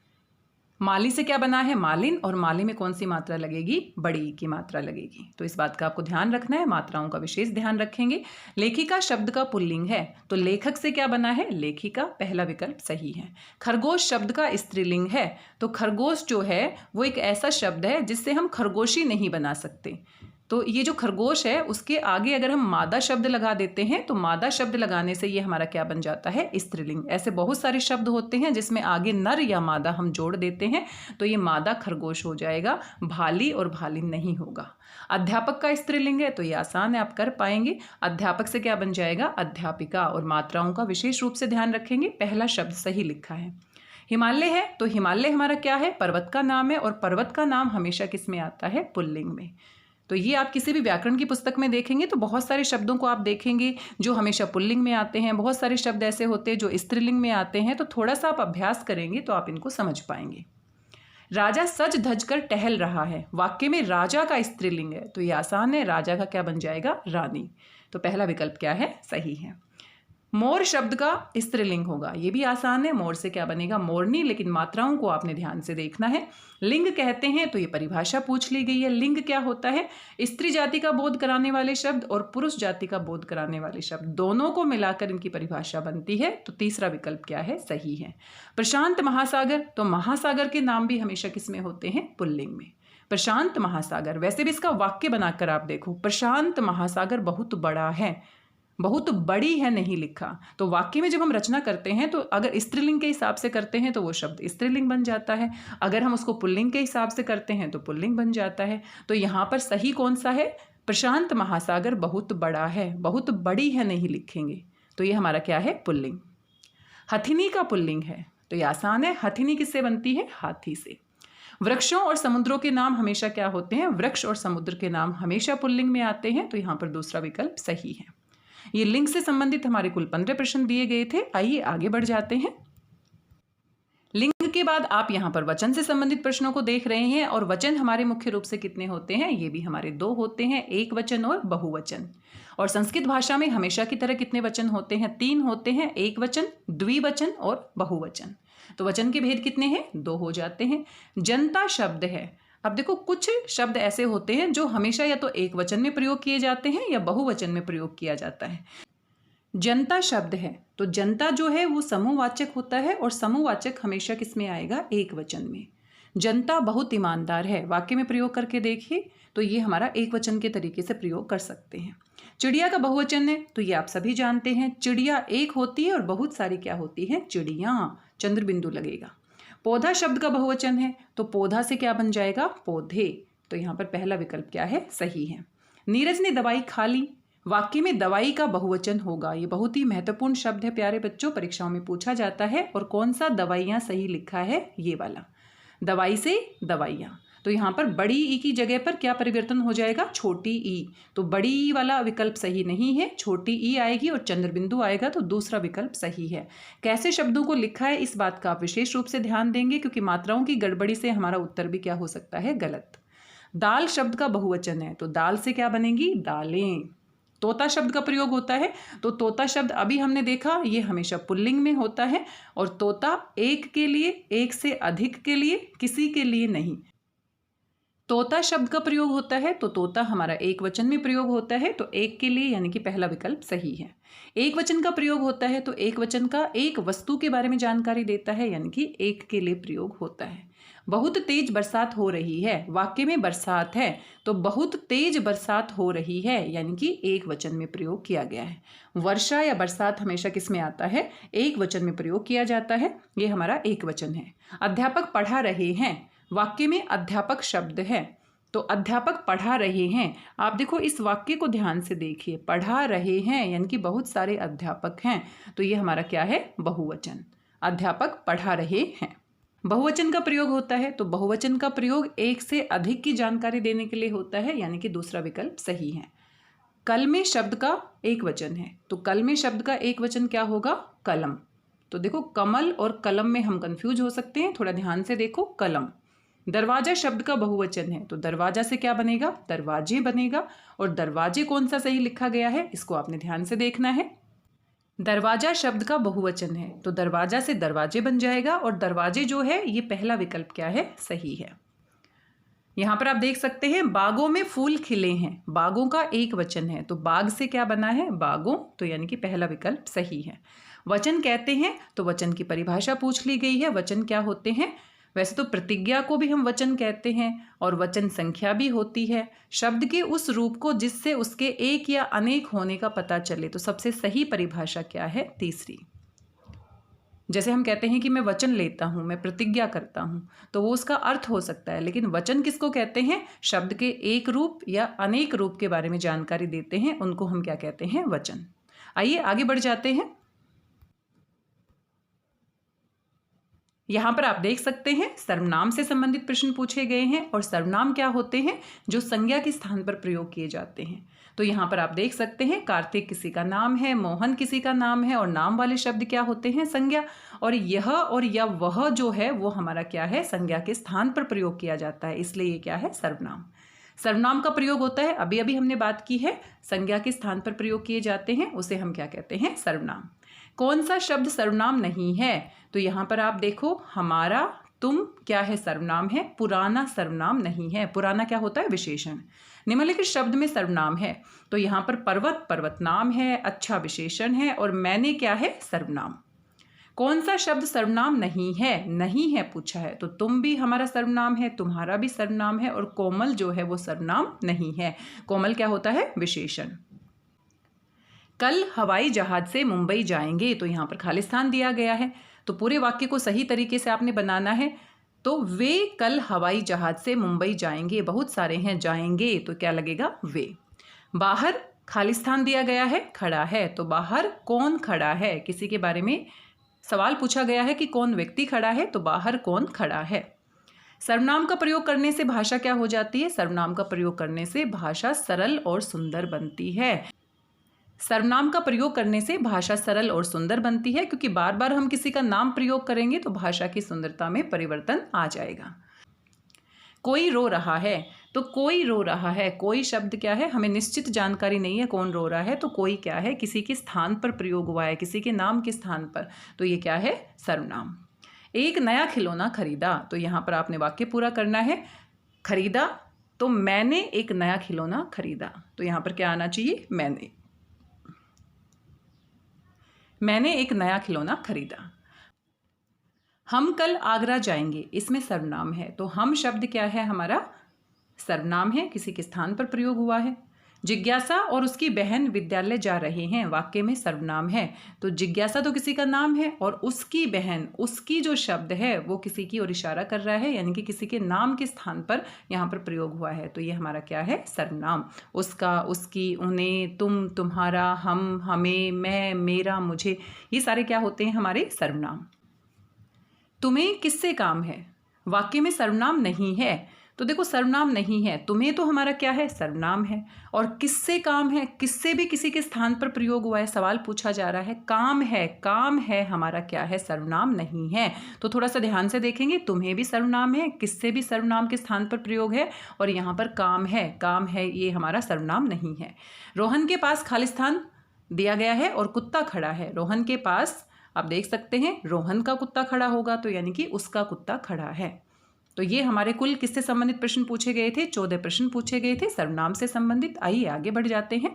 माली से क्या बना है, मालिन, और माली में कौन सी मात्रा लगेगी, बड़ी की मात्रा लगेगी, तो इस बात का आपको ध्यान रखना है, मात्राओं का विशेष ध्यान रखेंगे। लेखिका शब्द का पुल्लिंग है, तो लेखक से क्या बना है, लेखिका, पहला विकल्प सही है। खरगोश शब्द का स्त्रीलिंग है, तो खरगोश जो है वो एक ऐसा शब्द है जिससे हम खरगोशी नहीं बना सकते, तो ये जो खरगोश है उसके आगे अगर हम मादा शब्द लगा देते हैं तो मादा शब्द लगाने से ये हमारा क्या बन जाता है, स्त्रीलिंग। ऐसे बहुत सारे शब्द होते हैं जिसमें आगे नर या मादा हम जोड़ देते हैं, तो ये मादा खरगोश हो जाएगा, भाली और भालिन नहीं होगा। अध्यापक का स्त्रीलिंग है, तो ये आसान है, आप कर पाएंगे। अध्यापक से क्या बन जाएगा, अध्यापिका, और मात्राओं का विशेष रूप से ध्यान रखेंगे, पहला शब्द सही लिखा है। हिमालय है, तो हिमालय हमारा क्या है, पर्वत का नाम है, और पर्वत का नाम हमेशा किस में आता है, पुल्लिंग में। तो ये आप किसी भी व्याकरण की पुस्तक में देखेंगे तो बहुत सारे शब्दों को आप देखेंगे जो हमेशा पुल्लिंग में आते हैं, बहुत सारे शब्द ऐसे होते हैं जो स्त्रीलिंग में आते हैं, तो थोड़ा सा आप अभ्यास करेंगे तो आप इनको समझ पाएंगे। राजा सज धज कर टहल रहा है, वाक्य में राजा का स्त्रीलिंग है, तो ये आसान है, राजा का क्या बन जाएगा, रानी, तो पहला विकल्प क्या है, सही है। मोर शब्द का स्त्रीलिंग होगा, ये भी आसान है, मोर से क्या बनेगा, मोरनी, लेकिन मात्राओं को आपने ध्यान से देखना है। लिंग कहते हैं तो ये परिभाषा पूछ ली गई है, लिंग क्या होता है, स्त्री जाति का बोध कराने वाले शब्द और पुरुष जाति का बोध कराने वाले शब्द, दोनों को मिलाकर इनकी परिभाषा बनती है, तो तीसरा विकल्प क्या है, सही है। प्रशांत महासागर, तो महासागर के नाम भी हमेशा किस में होते हैं, पुल्लिंग में। प्रशांत महासागर, वैसे भी इसका वाक्य बनाकर आप देखो, प्रशांत महासागर बहुत बड़ा है, बहुत बड़ी है नहीं लिखा, तो वाक्य में जब हम रचना करते हैं तो अगर स्त्रीलिंग के हिसाब से करते हैं तो वो शब्द स्त्रीलिंग बन जाता है, अगर हम उसको पुल्लिंग के हिसाब से करते हैं तो पुल्लिंग बन जाता है। तो यहाँ पर सही कौन सा है, प्रशांत महासागर बहुत बड़ा है, बहुत बड़ी है नहीं लिखेंगे, तो ये हमारा क्या है, पुल्लिंग। हथिनी का पुल्लिंग है, तो ये आसान है, हथिनी किससे बनती है, हाथी से। वृक्षों और समुद्रों के नाम हमेशा क्या होते हैं, वृक्ष और समुद्र के नाम हमेशा पुल्लिंग में आते हैं, तो यहाँ पर दूसरा विकल्प सही है। ये लिंग से संबंधित हमारे कुल 15 प्रश्न दिए गए थे। आइए आगे बढ़ जाते हैं। लिंग के बाद आप यहाँ पर वचन से संबंधित प्रश्नों को देख रहे हैं, और वचन हमारे मुख्य रूप से कितने होते हैं, ये भी हमारे 2 होते हैं, एक वचन और बहुवचन। और संस्कृत भाषा में हमेशा की तरह कितने वचन होते हैं, 3 होते हैं, एक वचन, द्विवचन और बहुवचन। तो वचन के भेद कितने हैं, 2 हो जाते हैं। जनता शब्द है, अब देखो कुछ शब्द ऐसे होते हैं जो हमेशा या तो एक वचन में प्रयोग किए जाते हैं या बहुवचन में प्रयोग किया जाता है। जनता शब्द है तो जनता जो है वो समूहवाचक होता है और समूहवाचक हमेशा किस में आएगा? एक वचन में। जनता बहुत ईमानदार है, वाक्य में प्रयोग करके देखिए तो ये हमारा एक वचन के तरीके से प्रयोग कर सकते हैं। चिड़िया का बहुवचन है तो ये आप सभी जानते हैं, चिड़िया एक होती है और बहुत सारी क्या होती हैं? चिड़िया, चंद्र बिंदु लगेगा। पौधा शब्द का बहुवचन है तो पौधा से क्या बन जाएगा? पौधे, तो यहाँ पर पहला विकल्प क्या है? सही है। नीरज ने दवाई खा ली, वाक्य में दवाई का बहुवचन होगा। ये बहुत ही महत्वपूर्ण शब्द है प्यारे बच्चों, परीक्षाओं में पूछा जाता है। और कौन सा दवाइयाँ सही लिखा है? ये वाला, दवाई से दवाइयाँ। तो यहाँ पर बड़ी ई की जगह पर क्या परिवर्तन हो जाएगा? छोटी ई। तो बड़ी ई वाला विकल्प सही नहीं है, छोटी ई आएगी और चंद्रबिंदु आएगा तो दूसरा विकल्प सही है। कैसे शब्दों को लिखा है इस बात का आप विशेष रूप से ध्यान देंगे, क्योंकि मात्राओं की गड़बड़ी से हमारा उत्तर भी क्या हो सकता है? गलत। दाल शब्द का बहुवचन है तो दाल से क्या बनेगी? दालें। तोता शब्द का प्रयोग होता है तो तोता शब्द अभी हमने देखा ये हमेशा पुल्लिंग में होता है और तोता एक के लिए, एक से अधिक के लिए, किसी के लिए नहीं। तोता शब्द का प्रयोग होता है तो तोता हमारा एक वचन में प्रयोग होता है तो एक के लिए यानी कि पहला विकल्प सही है। एक वचन का प्रयोग होता है तो एक वचन का एक वस्तु के बारे में जानकारी देता है यानी कि एक के लिए प्रयोग होता है। बहुत तेज बरसात हो रही है, वाक्य में बरसात है तो बहुत तेज बरसात हो रही है यानी कि एक वचन में प्रयोग किया गया है। वर्षा या बरसात हमेशा किस में आता है? एक वचन में प्रयोग किया जाता है, ये हमारा एक वचन है। अध्यापक पढ़ा रहे हैं, वाक्य में अध्यापक शब्द है तो अध्यापक पढ़ा रहे हैं। आप देखो इस वाक्य को ध्यान से देखिए, पढ़ा रहे हैं यानी कि बहुत सारे अध्यापक हैं तो ये हमारा क्या है? बहुवचन। अध्यापक पढ़ा रहे हैं। बहुवचन का प्रयोग होता है तो बहुवचन का प्रयोग एक से अधिक की जानकारी देने के लिए होता है यानी कि दूसरा विकल्प सही है। कल में शब्द का एक वचन है तो कल में शब्द का एक वचन क्या होगा? कलम। तो देखो कमल और कलम में हम कंफ्यूज हो सकते हैं, थोड़ा ध्यान से देखो। कलम। दरवाजा शब्द का बहुवचन है तो दरवाजा से क्या बनेगा? दरवाजे बनेगा। और दरवाजे कौन सा सही लिखा गया है इसको आपने ध्यान से देखना है। दरवाजा शब्द का बहुवचन है तो दरवाजा से दरवाजे बन जाएगा और दरवाजे जो है ये पहला विकल्प क्या है? सही है। यहाँ पर आप देख सकते हैं बागों में फूल खिले हैं, बागों का एक वचन है तो बाग से क्या बना है? बागों, तो यानी कि पहला विकल्प सही है। वचन कहते हैं तो वचन की परिभाषा पूछ ली गई है। वचन क्या होते हैं? वैसे तो प्रतिज्ञा को भी हम वचन कहते हैं और वचन संख्या भी होती है, शब्द के उस रूप को जिससे उसके एक या अनेक होने का पता चले। तो सबसे सही परिभाषा क्या है? तीसरी। जैसे हम कहते हैं कि मैं वचन लेता हूँ, मैं प्रतिज्ञा करता हूँ, तो वो उसका अर्थ हो सकता है, लेकिन वचन किसको कहते हैं? शब्द के एक रूप या अनेक रूप के बारे में जानकारी देते हैं, उनको हम क्या कहते हैं? वचन। आइए आगे बढ़ जाते हैं। यहाँ पर आप देख सकते हैं सर्वनाम से संबंधित प्रश्न पूछे गए हैं और सर्वनाम क्या होते हैं? जो संज्ञा के स्थान पर प्रयोग किए जाते हैं। तो यहाँ पर आप देख सकते हैं कार्तिक किसी का नाम है, मोहन किसी का नाम है और नाम वाले शब्द क्या होते हैं? संज्ञा। और यह और या वह जो है वो हमारा क्या है? संज्ञा के स्थान पर प्रयोग किया जाता है, इसलिए ये क्या है? सर्वनाम। सर्वनाम का प्रयोग होता है, अभी अभी हमने बात की है, संज्ञा के स्थान पर प्रयोग किए जाते हैं, उसे हम क्या कहते हैं? सर्वनाम। कौन सा शब्द सर्वनाम नहीं है? तो यहाँ पर आप देखो हमारा, तुम क्या है? सर्वनाम है। पुराना सर्वनाम नहीं है। पुराना क्या होता है? विशेषण। निम्नलिखित शब्द में सर्वनाम है तो यहाँ पर पर्वत पर्वतनाम है, अच्छा विशेषण है और मैंने क्या है? सर्वनाम। कौन सा शब्द सर्वनाम नहीं है? नहीं है पूछा है तो तुम भी हमारा सर्वनाम है, तुम्हारा भी सर्वनाम है और कोमल जो है वो सर्वनाम नहीं है। कोमल क्या होता है? विशेषण। कल हवाई जहाज से मुंबई जाएंगे तो यहाँ पर खालिस्तान दिया गया है तो पूरे वाक्य को सही तरीके से आपने बनाना है। तो वे कल हवाई जहाज से मुंबई जाएंगे, बहुत सारे हैं, जाएंगे तो क्या लगेगा? वे। बाहर खालिस्तान दिया गया है, खड़ा है, तो बाहर कौन खड़ा है? किसी के बारे में सवाल पूछा गया है कि कौन व्यक्ति खड़ा है, तो बाहर कौन खड़ा है। सर्वनाम का प्रयोग करने से भाषा क्या हो जाती है? सर्वनाम का प्रयोग करने से भाषा सरल और सुंदर बनती है। सर्वनाम का प्रयोग करने से भाषा सरल और सुंदर बनती है क्योंकि बार बार हम किसी का नाम प्रयोग करेंगे तो भाषा की सुंदरता में परिवर्तन आ जाएगा। कोई रो रहा है तो कोई रो रहा है, कोई शब्द क्या है? हमें निश्चित जानकारी नहीं है कौन रो रहा है, तो कोई क्या है? किसी के स्थान पर प्रयोग हुआ है, किसी के नाम के स्थान पर, तो ये क्या है? सर्वनाम। एक नया खिलौना खरीदा तो यहाँ पर आपने वाक्य पूरा करना है। खरीदा, तो मैंने एक नया खिलौना खरीदा। तो यहाँ पर क्या आना चाहिए? मैंने एक नया खिलौना खरीदा। हम कल आगरा जाएंगे, इसमें सर्वनाम है। तो हम शब्द क्या है? हमारा सर्वनाम है, किसी के स्थान पर प्रयोग हुआ है। जिज्ञासा और उसकी बहन विद्यालय जा रहे हैं, वाक्य में सर्वनाम है। तो जिज्ञासा तो किसी का नाम है और उसकी बहन, उसकी जो शब्द है वो किसी की ओर इशारा कर रहा है, यानी कि किसी के नाम के स्थान पर यहाँ पर प्रयोग हुआ है। तो ये हमारा क्या है? सर्वनाम। उसका, उसकी, उन्हें, तुम, तुम्हारा, हम, हमें, मैं, मेरा, मुझे, ये सारे क्या होते हैं? हमारे सर्वनाम। तुम्हें किससे काम है? वाक्य में सर्वनाम नहीं है, तो देखो सर्वनाम नहीं है, तुम्हें तो हमारा क्या है? सर्वनाम है। और किससे काम है? किससे भी किसी के स्थान पर प्रयोग हुआ है, सवाल पूछा जा रहा है। काम है, काम है हमारा क्या है? सर्वनाम नहीं है। तो थोड़ा सा ध्यान से देखेंगे, तुम्हें भी सर्वनाम है, किससे भी सर्वनाम के स्थान पर प्रयोग है, और यहाँ पर काम है, काम है ये हमारा सर्वनाम नहीं है। रोहन के पास खालिस्तान दिया गया है और कुत्ता खड़ा है। रोहन के पास आप देख सकते हैं रोहन का कुत्ता खड़ा होगा, तो यानी कि उसका कुत्ता खड़ा है। तो ये हमारे कुल किससे संबंधित प्रश्न पूछे गए थे? 14 प्रश्न पूछे गए थे सर्वनाम से संबंधित। आइए आगे बढ़ जाते हैं।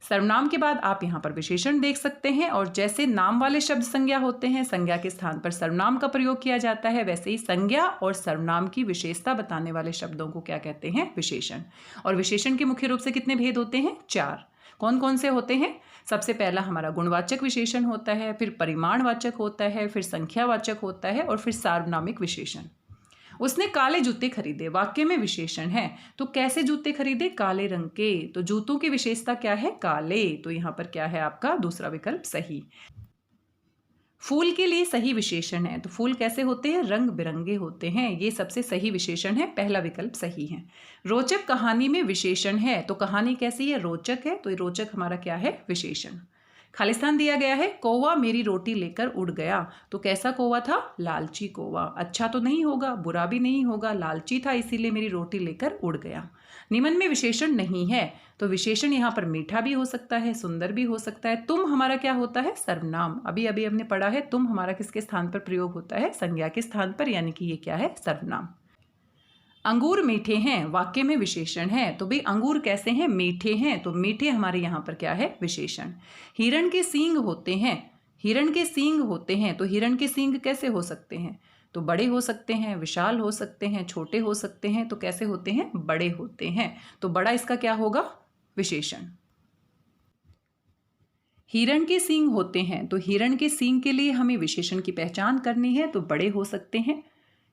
सर्वनाम के बाद आप यहाँ पर विशेषण देख सकते हैं, और जैसे नाम वाले शब्द संज्ञा होते हैं, संज्ञा के स्थान पर सर्वनाम का प्रयोग किया जाता है, वैसे ही संज्ञा और सर्वनाम की विशेषता बताने वाले शब्दों को क्या कहते हैं? विशेषण। और विशेषण के मुख्य रूप से कितने भेद होते हैं? 4। कौन कौन से होते हैं? सबसे पहला हमारा गुणवाचक विशेषण होता है, फिर परिमाणवाचक होता है, फिर संख्यावाचक होता है, और फिर सार्वनामिक विशेषण। उसने काले जूते खरीदे, वाक्य में विशेषण है। तो कैसे जूते खरीदे? काले रंग के। तो जूतों की विशेषता क्या है? काले। तो यहाँ पर क्या है आपका दूसरा विकल्प सही। फूल के लिए सही विशेषण है। तो फूल कैसे होते हैं? रंग बिरंगे होते हैं। ये सबसे सही विशेषण है, पहला विकल्प सही है। रोचक कहानी में विशेषण है, तो कहानी कैसी है? रोचक है, तो ये रोचक हमारा क्या है? विशेषण। खालिस्तान दिया गया है, कौवा मेरी रोटी लेकर उड़ गया। तो कैसा कौवा था? लालची कौवा। अच्छा तो नहीं होगा, बुरा भी नहीं होगा, लालची था इसीलिए मेरी रोटी लेकर उड़ गया। निम्न में विशेषण नहीं है, तो विशेषण यहाँ पर मीठा भी हो सकता है, सुंदर भी हो सकता है। तुम हमारा क्या होता है? सर्वनाम। अभी अभी हमने पढ़ा है, तुम हमारा किसके स्थान पर प्रयोग होता है? संज्ञा के स्थान पर, यानी कि ये क्या है? सर्वनाम। अंगूर मीठे हैं, वाक्य में विशेषण है। तो भाई अंगूर कैसे हैं? मीठे हैं, तो मीठे हमारे यहाँ पर क्या है? विशेषण। हिरण के सींग होते हैं, हिरण के सींग होते हैं, तो हिरण के सींग कैसे हो सकते हैं? तो बड़े हो सकते हैं, विशाल हो सकते हैं, छोटे हो सकते हैं। तो कैसे होते हैं? बड़े होते हैं। तो बड़ा इसका क्या होगा? विशेषण। हिरण के सींग होते हैं, तो हिरण के सींग के लिए हमें विशेषण की पहचान करनी है, तो बड़े हो सकते हैं।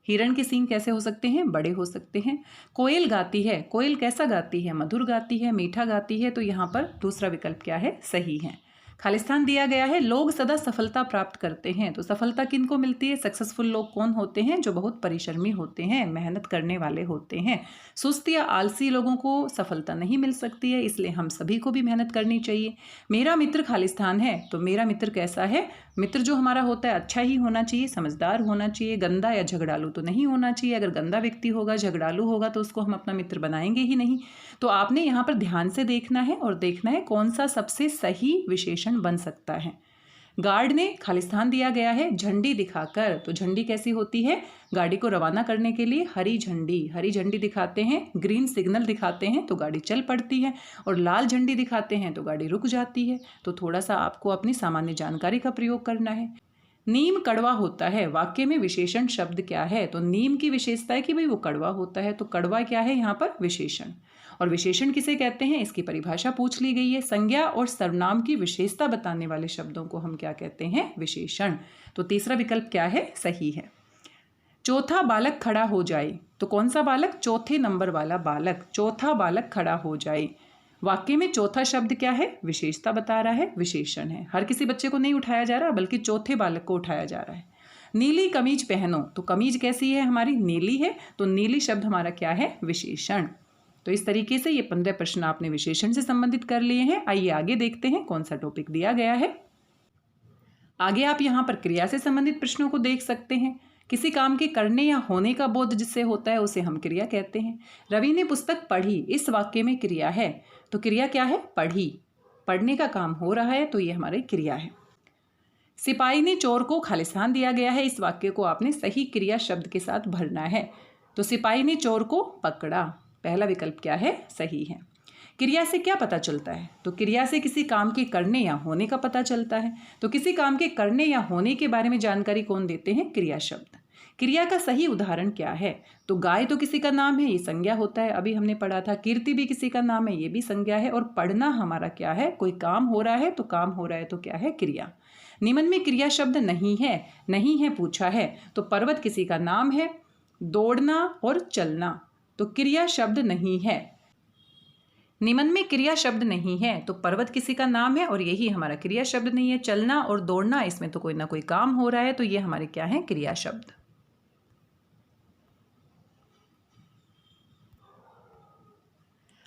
हिरण के सींग कैसे हो सकते हैं? बड़े हो सकते हैं। कोयल गाती है, कोयल कैसा गाती है? मधुर गाती है, मीठा गाती है। तो यहाँ पर दूसरा विकल्प क्या है? सही है। खालिस्तान दिया गया है, लोग सदा सफलता प्राप्त करते हैं। तो सफलता किनको मिलती है? सक्सेसफुल लोग कौन होते हैं? जो बहुत परिश्रमी होते हैं, मेहनत करने वाले होते हैं। सुस्त या आलसी लोगों को सफलता नहीं मिल सकती है, इसलिए हम सभी को भी मेहनत करनी चाहिए। मेरा मित्र खालिस्तान है, तो मेरा मित्र कैसा है? मित्र जो हमारा होता है अच्छा ही होना चाहिए, समझदार होना चाहिए, गंदा या झगड़ालू तो नहीं होना चाहिए। अगर गंदा व्यक्ति होगा, झगड़ालू होगा, तो उसको हम अपना मित्र बनाएंगे ही नहीं। तो आपने यहाँ पर ध्यान से देखना है और देखना है कौन सा सबसे सही विशेषण बन सकता है। गार्ड ने खालिस्तान दिया गया है झंडी दिखाकर, तो झंडी कैसी होती है? गाड़ी को रवाना करने के लिए हरी झंडी, हरी झंडी दिखाते हैं, ग्रीन सिग्नल दिखाते हैं तो गाड़ी चल पड़ती है, और लाल झंडी दिखाते हैं तो गाड़ी रुक जाती है। तो थोड़ा सा आपको अपनी सामान्य जानकारी का प्रयोग करना है। नीम कड़वा होता है, वाक्य में विशेषण शब्द क्या है? तो नीम की विशेषता है कि भाई वो कड़वा होता है, तो कड़वा क्या है यहाँ पर? विशेषण। और विशेषण किसे कहते हैं? इसकी परिभाषा पूछ ली गई है। संज्ञा और सर्वनाम की विशेषता बताने वाले शब्दों को हम क्या कहते हैं? विशेषण। तो तीसरा विकल्प क्या है? सही है। चौथा बालक खड़ा हो जाए, तो कौन सा बालक? चौथे नंबर वाला बालक। चौथा बालक खड़ा हो जाए, वाक्य में चौथा शब्द क्या है? विशेषता बता रहा है, विशेषण है। हर किसी बच्चे को नहीं उठाया जा रहा, बल्कि चौथे बालक को उठाया जा रहा है। नीली कमीज पहनो, तो कमीज कैसी है हमारी? नीली है, तो नीली शब्द हमारा क्या है? विशेषण। तो इस तरीके से ये 15 प्रश्न आपने विशेषण से संबंधित कर लिए हैं। आइए आगे देखते हैं कौन सा टॉपिक दिया गया है। आगे आप यहाँ पर क्रिया से संबंधित प्रश्नों को देख सकते हैं। किसी काम के करने या होने का बोध जिससे होता है उसे हम क्रिया कहते हैं। रवि ने पुस्तक पढ़ी, इस वाक्य में क्रिया है, तो क्रिया क्या है? पढ़ी। पढ़ने का काम हो रहा है, तो ये हमारी क्रिया है। सिपाही ने चोर को खालिस्तान दिया गया है, इस वाक्य को आपने सही क्रिया शब्द के साथ भरना है। तो सिपाही ने चोर को पकड़ा। पहला विकल्प क्या है? सही है। क्रिया से क्या पता चलता है? तो क्रिया से किसी काम के करने या होने का पता चलता है। तो किसी काम के करने या होने के बारे में जानकारी कौन देते हैं? क्रिया शब्द। क्रिया का सही उदाहरण क्या है? तो गाय तो किसी का नाम है, ये संज्ञा होता है, अभी हमने पढ़ा था। कीर्ति भी किसी का नाम है, ये भी संज्ञा है। और पढ़ना हमारा क्या है? कोई काम हो रहा है, तो काम हो रहा है तो क्या है? क्रिया। निम्न में क्रिया शब्द नहीं है, नहीं है पूछा है, तो पर्वत किसी का नाम है, दौड़ना और चलना, तो क्रिया शब्द नहीं है। निम्न में क्रिया शब्द नहीं है, तो पर्वत किसी का नाम है और यही हमारा क्रिया शब्द नहीं है। चलना और दौड़ना, इसमें तो कोई ना कोई काम हो रहा है, तो ये हमारे क्या है? क्रिया शब्द।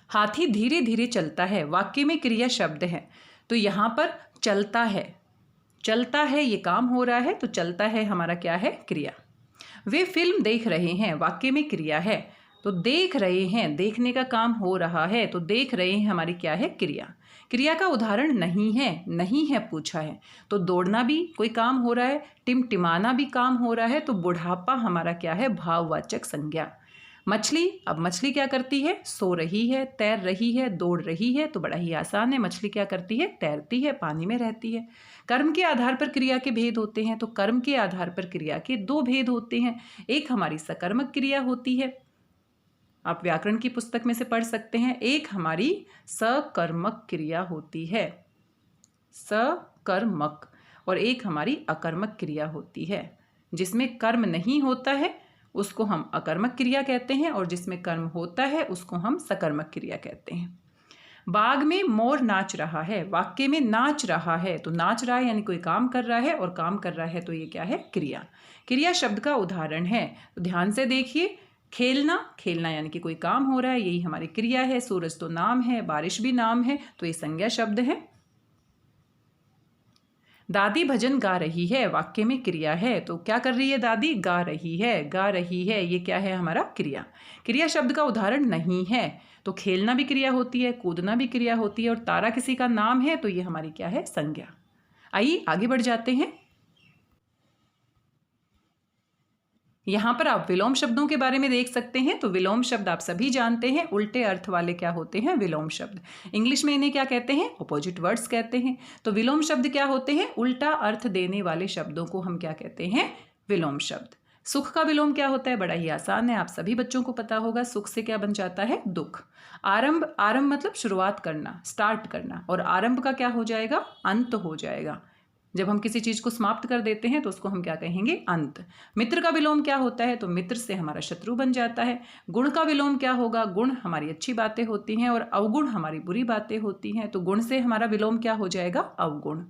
हाथी धीरे धीरे चलता है, वाक्य में क्रिया शब्द है, तो यहां पर चलता है, चलता है ये काम हो रहा है, तो चलता है हमारा क्या है? क्रिया। वे फिल्म देख रहे हैं, वाक्य में क्रिया है, तो देख रहे हैं, देखने का काम हो रहा है, तो देख रहे हैं हमारी क्या है? क्रिया। क्रिया का उदाहरण नहीं है, नहीं है पूछा है, तो दौड़ना भी कोई काम हो रहा है, टिमटिमाना भी काम हो रहा है, तो बुढ़ापा हमारा क्या है? भाववाचक संज्ञा। मछली, अब मछली क्या करती है? सो रही है, तैर रही है, दौड़ रही है, तो बड़ा ही आसान है। मछली क्या करती है? तैरती है, पानी में रहती है। कर्म के आधार पर क्रिया के भेद होते हैं, तो कर्म के आधार पर क्रिया के दो भेद होते हैं। एक हमारी सकर्मक क्रिया होती है, आप व्याकरण की पुस्तक में से पढ़ सकते हैं। एक हमारी सकर्मक क्रिया होती है, सकर्मक, और एक हमारी अकर्मक क्रिया होती है। जिसमें कर्म नहीं होता है उसको हम अकर्मक क्रिया कहते हैं, और जिसमें कर्म होता है उसको हम सकर्मक क्रिया कहते हैं। बाग में मोर नाच रहा है, वाक्य में नाच रहा है, तो नाच रहा है यानी कोई काम कर रहा है, और काम कर रहा है तो ये क्या है? क्रिया। क्रिया शब्द का उदाहरण है, तो ध्यान से देखिए। खेलना, खेलना यानी कि कोई काम हो रहा है, यही हमारी क्रिया है। सूरज तो नाम है, बारिश भी नाम है, तो ये संज्ञा शब्द है। दादी भजन गा रही है, वाक्य में क्रिया है, तो क्या कर रही है? दादी गा रही है, गा रही है, ये क्या है? हमारा क्रिया। क्रिया शब्द का उदाहरण नहीं है, तो खेलना भी क्रिया होती है, कूदना भी क्रिया होती है, और तारा किसी का नाम है, तो ये हमारी क्या है? संज्ञा। आइए आगे बढ़ जाते हैं। यहाँ पर आप विलोम शब्दों के बारे में देख सकते हैं। तो विलोम शब्द आप सभी जानते हैं, उल्टे अर्थ वाले क्या होते हैं? विलोम शब्द। इंग्लिश में इन्हें क्या कहते हैं? ऑपोजिट वर्ड्स कहते हैं। तो विलोम शब्द क्या होते हैं? उल्टा अर्थ देने वाले शब्दों को हम क्या कहते हैं? विलोम शब्द। सुख का विलोम क्या होता है? बड़ा ही आसान है, आप सभी बच्चों को पता होगा। सुख से क्या बन जाता है? दुख। आरंभ, आरंभ मतलब शुरुआत करना, स्टार्ट करना, और आरंभ का क्या हो जाएगा? अंत हो जाएगा। जब हम किसी चीज को समाप्त कर देते हैं तो उसको हम क्या कहेंगे? अंत। मित्र का विलोम क्या होता है? तो मित्र से हमारा शत्रु बन जाता है। गुण का विलोम क्या होगा? गुण हमारी अच्छी बातें होती हैं और अवगुण हमारी बुरी बातें होती हैं, तो गुण से हमारा विलोम क्या हो जाएगा? अवगुण।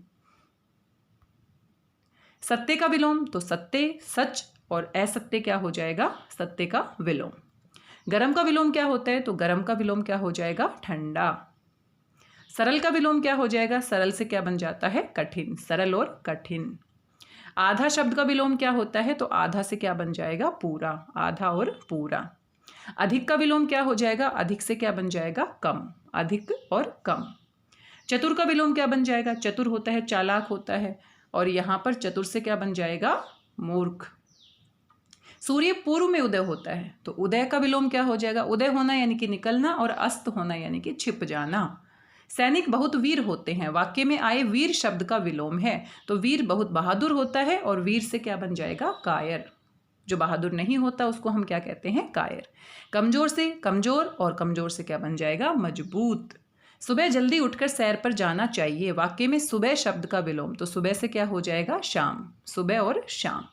सत्य का विलोम, तो सत्य, सच, और असत्य क्या हो जाएगा? सत्य का विलोम। गर्म का विलोम क्या होता है? तो गर्म का विलोम क्या हो जाएगा? ठंडा। सरल का विलोम क्या हो जाएगा? सरल से क्या बन जाता है? कठिन। सरल और कठिन। आधा शब्द का विलोम क्या होता है? तो आधा से क्या बन जाएगा? पूरा। आधा और पूरा। अधिक का विलोम क्या हो जाएगा? अधिक से क्या बन जाएगा? कम। अधिक और कम। चतुर का विलोम क्या बन जाएगा? चतुर होता है चालाक होता है, और यहां पर चतुर से क्या बन जाएगा? मूर्ख। सूर्य पूर्व में उदय होता है, तो उदय का विलोम क्या हो जाएगा? उदय होना यानी कि निकलना, और अस्त होना यानी कि छिप जाना। सैनिक बहुत वीर होते हैं, वाक्य में आए वीर शब्द का विलोम है, तो वीर बहुत बहादुर होता है, और वीर से क्या बन जाएगा? कायर। जो बहादुर नहीं होता उसको हम क्या कहते हैं? कायर। कमजोर से कमजोर, और कमजोर से क्या बन जाएगा? मजबूत। सुबह जल्दी उठकर सैर पर जाना चाहिए, वाक्य में सुबह शब्द का विलोम, तो सुबह से क्या हो जाएगा? शाम। सुबह और शाम।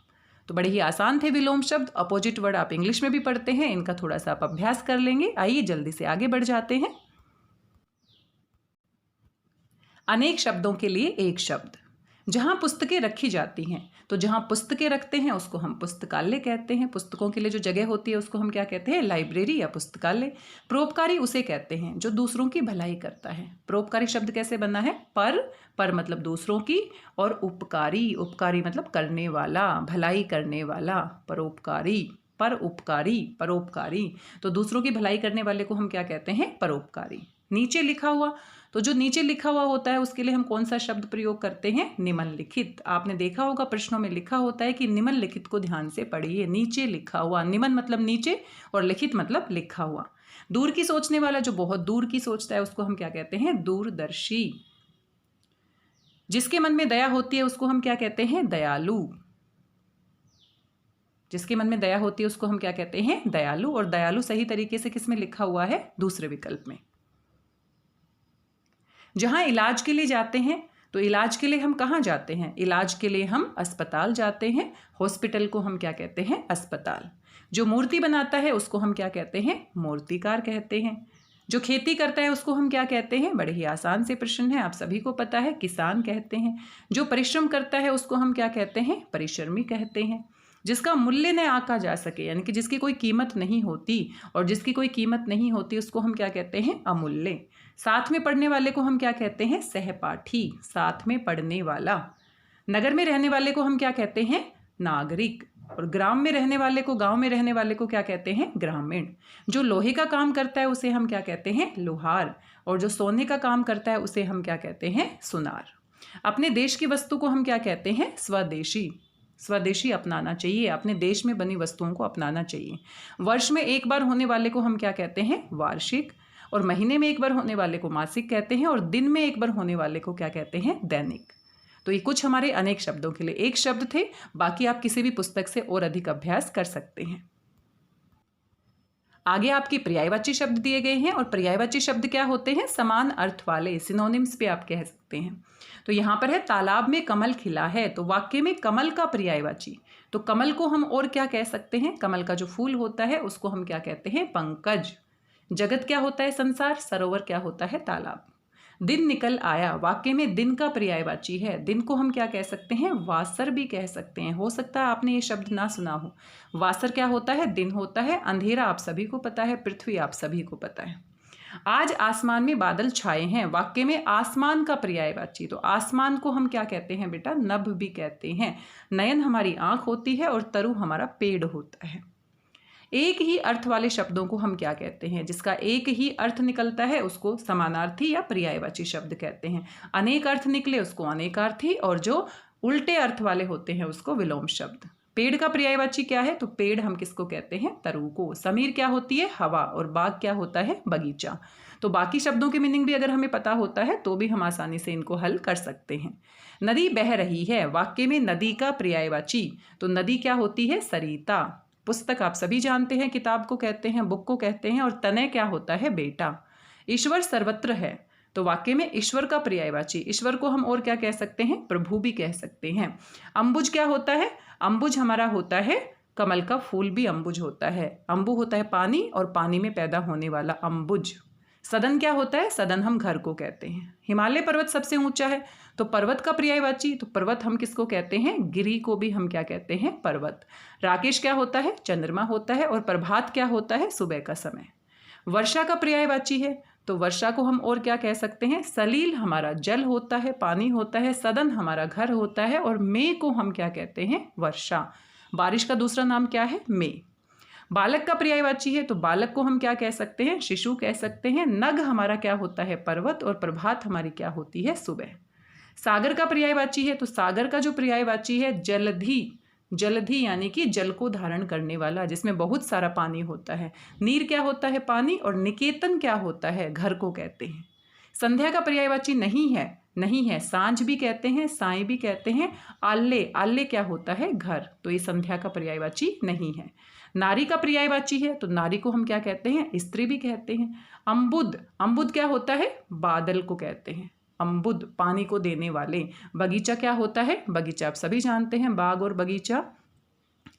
तो बड़े ही आसान थे विलोम शब्द। अपोजिट वर्ड आप इंग्लिश में भी पढ़ते हैं, इनका थोड़ा सा आप अभ्यास कर लेंगे। आइए जल्दी से आगे बढ़ जाते हैं। अनेक शब्दों के लिए एक शब्द। जहां पुस्तकें रखी जाती हैं, तो जहां पुस्तकें रखते हैं उसको हम पुस्तकालय कहते हैं। पुस्तकों के लिए जो जगह होती है उसको हम क्या कहते हैं? लाइब्रेरी या पुस्तकालय। परोपकारी उसे कहते हैं जो दूसरों की भलाई करता है। परोपकारी शब्द कैसे बना है? पर मतलब दूसरों की, और उपकारी, उपकारी मतलब करने वाला, भलाई करने वाला। परोपकारी, पर उपकारी, परोपकारी, तो दूसरों की भलाई करने वाले को हम क्या कहते हैं? परोपकारी। नीचे लिखा हुआ तो जो नीचे लिखा हुआ होता है उसके लिए हम कौन सा शब्द प्रयोग करते हैं? निम्नलिखित। आपने देखा होगा प्रश्नों में लिखा होता है कि निम्नलिखित को ध्यान से पढ़िए। नीचे लिखा हुआ, निम्न मतलब नीचे और लिखित मतलब लिखा हुआ। दूर की सोचने वाला, जो बहुत दूर की सोचता है, उसको हम क्या कहते हैं? दूरदर्शी। जिसके मन में दया होती है उसको हम क्या कहते हैं? दयालु। जिसके मन में दया होती है उसको हम क्या कहते हैं? दयालु। और दयालु सही तरीके से किस में लिखा हुआ है? दूसरे विकल्प में। जहां इलाज के लिए जाते हैं, तो इलाज के लिए हम कहाँ जाते हैं? इलाज के लिए हम अस्पताल जाते हैं। हॉस्पिटल को हम क्या कहते हैं? अस्पताल। जो मूर्ति बनाता है उसको हम क्या कहते हैं? मूर्तिकार कहते हैं। जो खेती करता है उसको हम क्या कहते हैं? बड़े ही आसान से प्रश्न है, आप सभी को पता है, किसान कहते हैं। जो परिश्रम करता है उसको हम क्या कहते हैं? परिश्रमी कहते हैं। जिसका मूल्य न आंका जा सके, यानी कि जिसकी कोई कीमत नहीं होती, और जिसकी कोई कीमत नहीं होती उसको हम क्या कहते हैं? अमूल्य। साथ में पढ़ने वाले को हम क्या कहते हैं? सहपाठी। साथ में पढ़ने वाला। नगर में रहने वाले को हम क्या कहते हैं? नागरिक। और ग्राम में रहने वाले को, गांव में रहने वाले को क्या कहते हैं? ग्रामीण। जो लोहे का काम करता है उसे हम क्या कहते हैं? लोहार। और जो सोने का काम करता है उसे हम क्या कहते हैं? सुनार। अपने देश की वस्तु को हम क्या कहते हैं? स्वदेशी। स्वदेशी अपनाना चाहिए, अपने देश में बनी वस्तुओं को अपनाना चाहिए। वर्ष में एक बार होने वाले को हम क्या कहते हैं? वार्षिक। और महीने में एक बार होने वाले को मासिक कहते हैं। और दिन में एक बार होने वाले को क्या कहते हैं? दैनिक। तो ये कुछ हमारे अनेक शब्दों के लिए एक शब्द थे, बाकी आप किसी भी पुस्तक से और अधिक अभ्यास कर सकते हैं। आगे आपके पर्यायवाची शब्द दिए गए हैं, और पर्यायवाची शब्द क्या होते हैं? समान अर्थ वाले, सिनोनिम्स पे आप कह सकते हैं। तो यहाँ पर है तालाब में कमल खिला है, तो वाक्य में कमल का पर्यायवाची, तो कमल को हम और क्या कह सकते हैं? कमल का जो फूल होता है उसको हम क्या कहते हैं? पंकज। जगत क्या होता है? संसार। सरोवर क्या होता है? तालाब। दिन निकल आया, वाक्य में दिन का पर्यायवाची है। दिन को हम क्या कह सकते हैं? वासर भी कह सकते हैं। हो सकता है आपने ये शब्द ना सुना हो। वासर क्या होता है? दिन होता है। अंधेरा आप सभी को पता है, पृथ्वी आप सभी को पता है। आज आसमान में बादल छाए हैं, वाक्य में आसमान का पर्यायवाची, तो आसमान को हम क्या कहते हैं बेटा? नभ भी कहते हैं। नयन हमारी आंख होती है और तरु हमारा पेड़ होता है। एक ही अर्थ वाले शब्दों को हम क्या कहते हैं? जिसका एक ही अर्थ निकलता है उसको समानार्थी या पर्यायवाची शब्द कहते हैं। अनेक अर्थ निकले उसको अनेकार्थी, और जो उल्टे अर्थ वाले होते हैं उसको विलोम शब्द। पेड़ का पर्यायवाची क्या है? तो पेड़ हम किसको कहते हैं? तरु को। समीर क्या होती है? हवा। और बाग क्या होता है? बगीचा। तो बाकी शब्दों की मीनिंग भी अगर हमें पता होता है तो भी हम आसानी से इनको हल कर सकते हैं। नदी बह रही है, वाक्य में नदी का पर्यायवाची, तो नदी क्या होती है? सरिता। पुस्तक आप सभी जानते हैं, किताब को कहते हैं, बुक को कहते हैं, और तनय क्या होता है? बेटा। ईश्वर सर्वत्र है, तो वाक्य में ईश्वर का पर्यायवाची, ईश्वर को हम और क्या कह सकते हैं? प्रभु भी कह सकते हैं। अंबुज क्या होता है? अंबुज हमारा होता है कमल का फूल भी अंबुज होता है। अंबु होता है पानी, और पानी में पैदा होने वाला अंबुज। सदन क्या होता है? सदन हम घर को कहते हैं। हिमालय पर्वत सबसे ऊंचा है, तो पर्वत का पर्यायवाची, तो पर्वत हम किसको कहते हैं? गिरी को भी हम क्या कहते हैं? पर्वत। राकेश क्या होता है? चंद्रमा होता है। और प्रभात क्या होता है? सुबह का समय। वर्षा का पर्यायवाची है, तो वर्षा को हम और क्या कह सकते हैं? सलील हमारा जल होता है, पानी होता है। सदन हमारा घर होता है। और मई को हम क्या कहते हैं? वर्षा। बारिश का दूसरा नाम क्या है? मई। बालक का पर्यायवाची है, तो बालक को हम क्या कह सकते हैं? शिशु कह सकते हैं। नग हमारा क्या होता है? पर्वत। और प्रभात हमारी क्या होती है? सुबह। सागर का पर्यायवाची है, तो सागर का जो पर्यायवाची है? जलधि। जलधि यानी कि जल को धारण करने वाला, जिसमें बहुत सारा पानी होता है। नीर क्या होता है? पानी। और निकेतन क्या होता है? घर को कहते हैं। संध्या का पर्यायवाची नहीं है, नहीं है। सांझ भी कहते हैं, साय भी कहते हैं। आल्ले, आल्ले क्या होता है? घर, तो ये संध्या का पर्यायवाची नहीं है। नारी का पर्यायवाची है, तो नारी को हम क्या कहते हैं? स्त्री भी कहते हैं। अम्बुद, अम्बुद क्या होता है? बादल को कहते हैं। अम्बुद पानी को देने वाले। बगीचा क्या होता है? बगीचा आप सभी जानते हैं, बाग और बगीचा।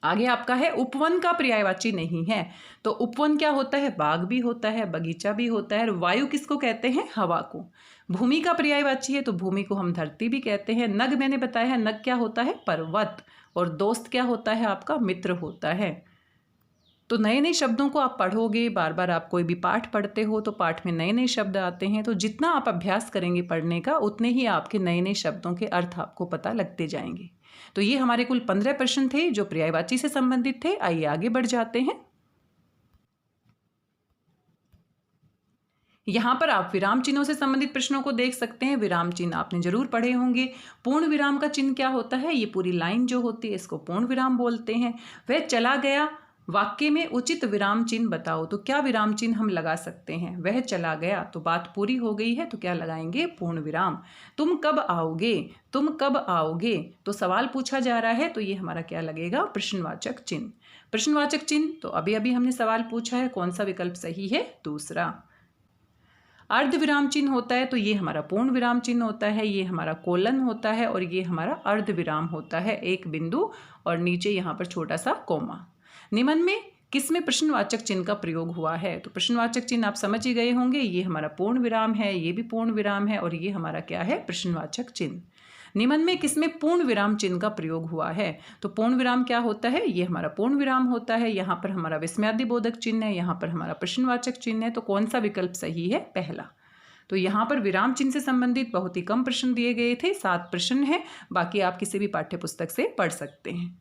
आगे आपका है उपवन का पर्यायवाची नहीं है, तो उपवन क्या होता है? बाग भी होता है, बगीचा भी होता है। वायु किसको कहते हैं? हवा को। भूमि का पर्यायवाची है, तो भूमि को हम धरती भी कहते हैं। नग मैंने बताया है, नग क्या होता है? पर्वत। और दोस्त क्या होता है? आपका मित्र होता है। तो नए नए शब्दों को आप पढ़ोगे, बार बार आप कोई भी पाठ पढ़ते हो तो पाठ में नए नए शब्द आते हैं, तो जितना आप अभ्यास करेंगे पढ़ने का उतने ही आपके नए नए शब्दों के अर्थ आपको पता लगते जाएंगे। तो ये हमारे कुल 15 प्रश्न थे जो पर्यायवाची से संबंधित थे। आइए आगे बढ़ जाते हैं। यहाँ पर आप विराम चिन्हों से संबंधित प्रश्नों को देख सकते हैं। विराम चिन्ह आपने जरूर पढ़े होंगे। पूर्ण विराम का चिन्ह क्या होता है? ये पूरी लाइन जो होती है इसको पूर्ण विराम बोलते हैं। वह चला गया, वाक्य में उचित विराम चिन्ह बताओ, तो क्या विराम चिन्ह हम लगा सकते हैं? वह चला गया तो बात पूरी हो गई है, तो क्या लगाएंगे? पूर्ण विराम। तुम कब आओगे? तुम कब आओगे तो सवाल पूछा जा रहा है, तो ये हमारा क्या लगेगा? प्रश्नवाचक चिन्ह। प्रश्नवाचक चिन्ह तो अभी अभी हमने सवाल पूछा है, कौन सा विकल्प सही है? दूसरा। अर्ध विराम चिन्ह होता है तो ये हमारा पूर्ण विराम चिन्ह होता है, ये हमारा कोलन होता है और ये हमारा अर्ध विराम होता है, एक बिंदु और नीचे यहाँ पर छोटा सा कोमा। निम्न में किसमें प्रश्नवाचक चिन्ह का प्रयोग हुआ है? तो प्रश्नवाचक चिन्ह आप समझ ही गए होंगे, ये हमारा पूर्ण विराम है, ये भी पूर्ण विराम है और ये हमारा क्या है? प्रश्नवाचक चिन्ह। निम्न में किसमें पूर्ण विराम चिन्ह का प्रयोग हुआ है? तो पूर्ण विराम क्या होता है? ये हमारा पूर्ण विराम होता है, यहाँ पर हमारा विस्मयादिबोधक चिन्ह है, यहाँ पर हमारा प्रश्नवाचक चिन्ह है, तो कौन सा विकल्प सही है? पहला। तो यहाँ पर विराम चिन्ह से संबंधित बहुत ही कम प्रश्न दिए गए थे, 7 प्रश्न हैं, बाकी आप किसी भी पाठ्य पुस्तक से पढ़ सकते हैं।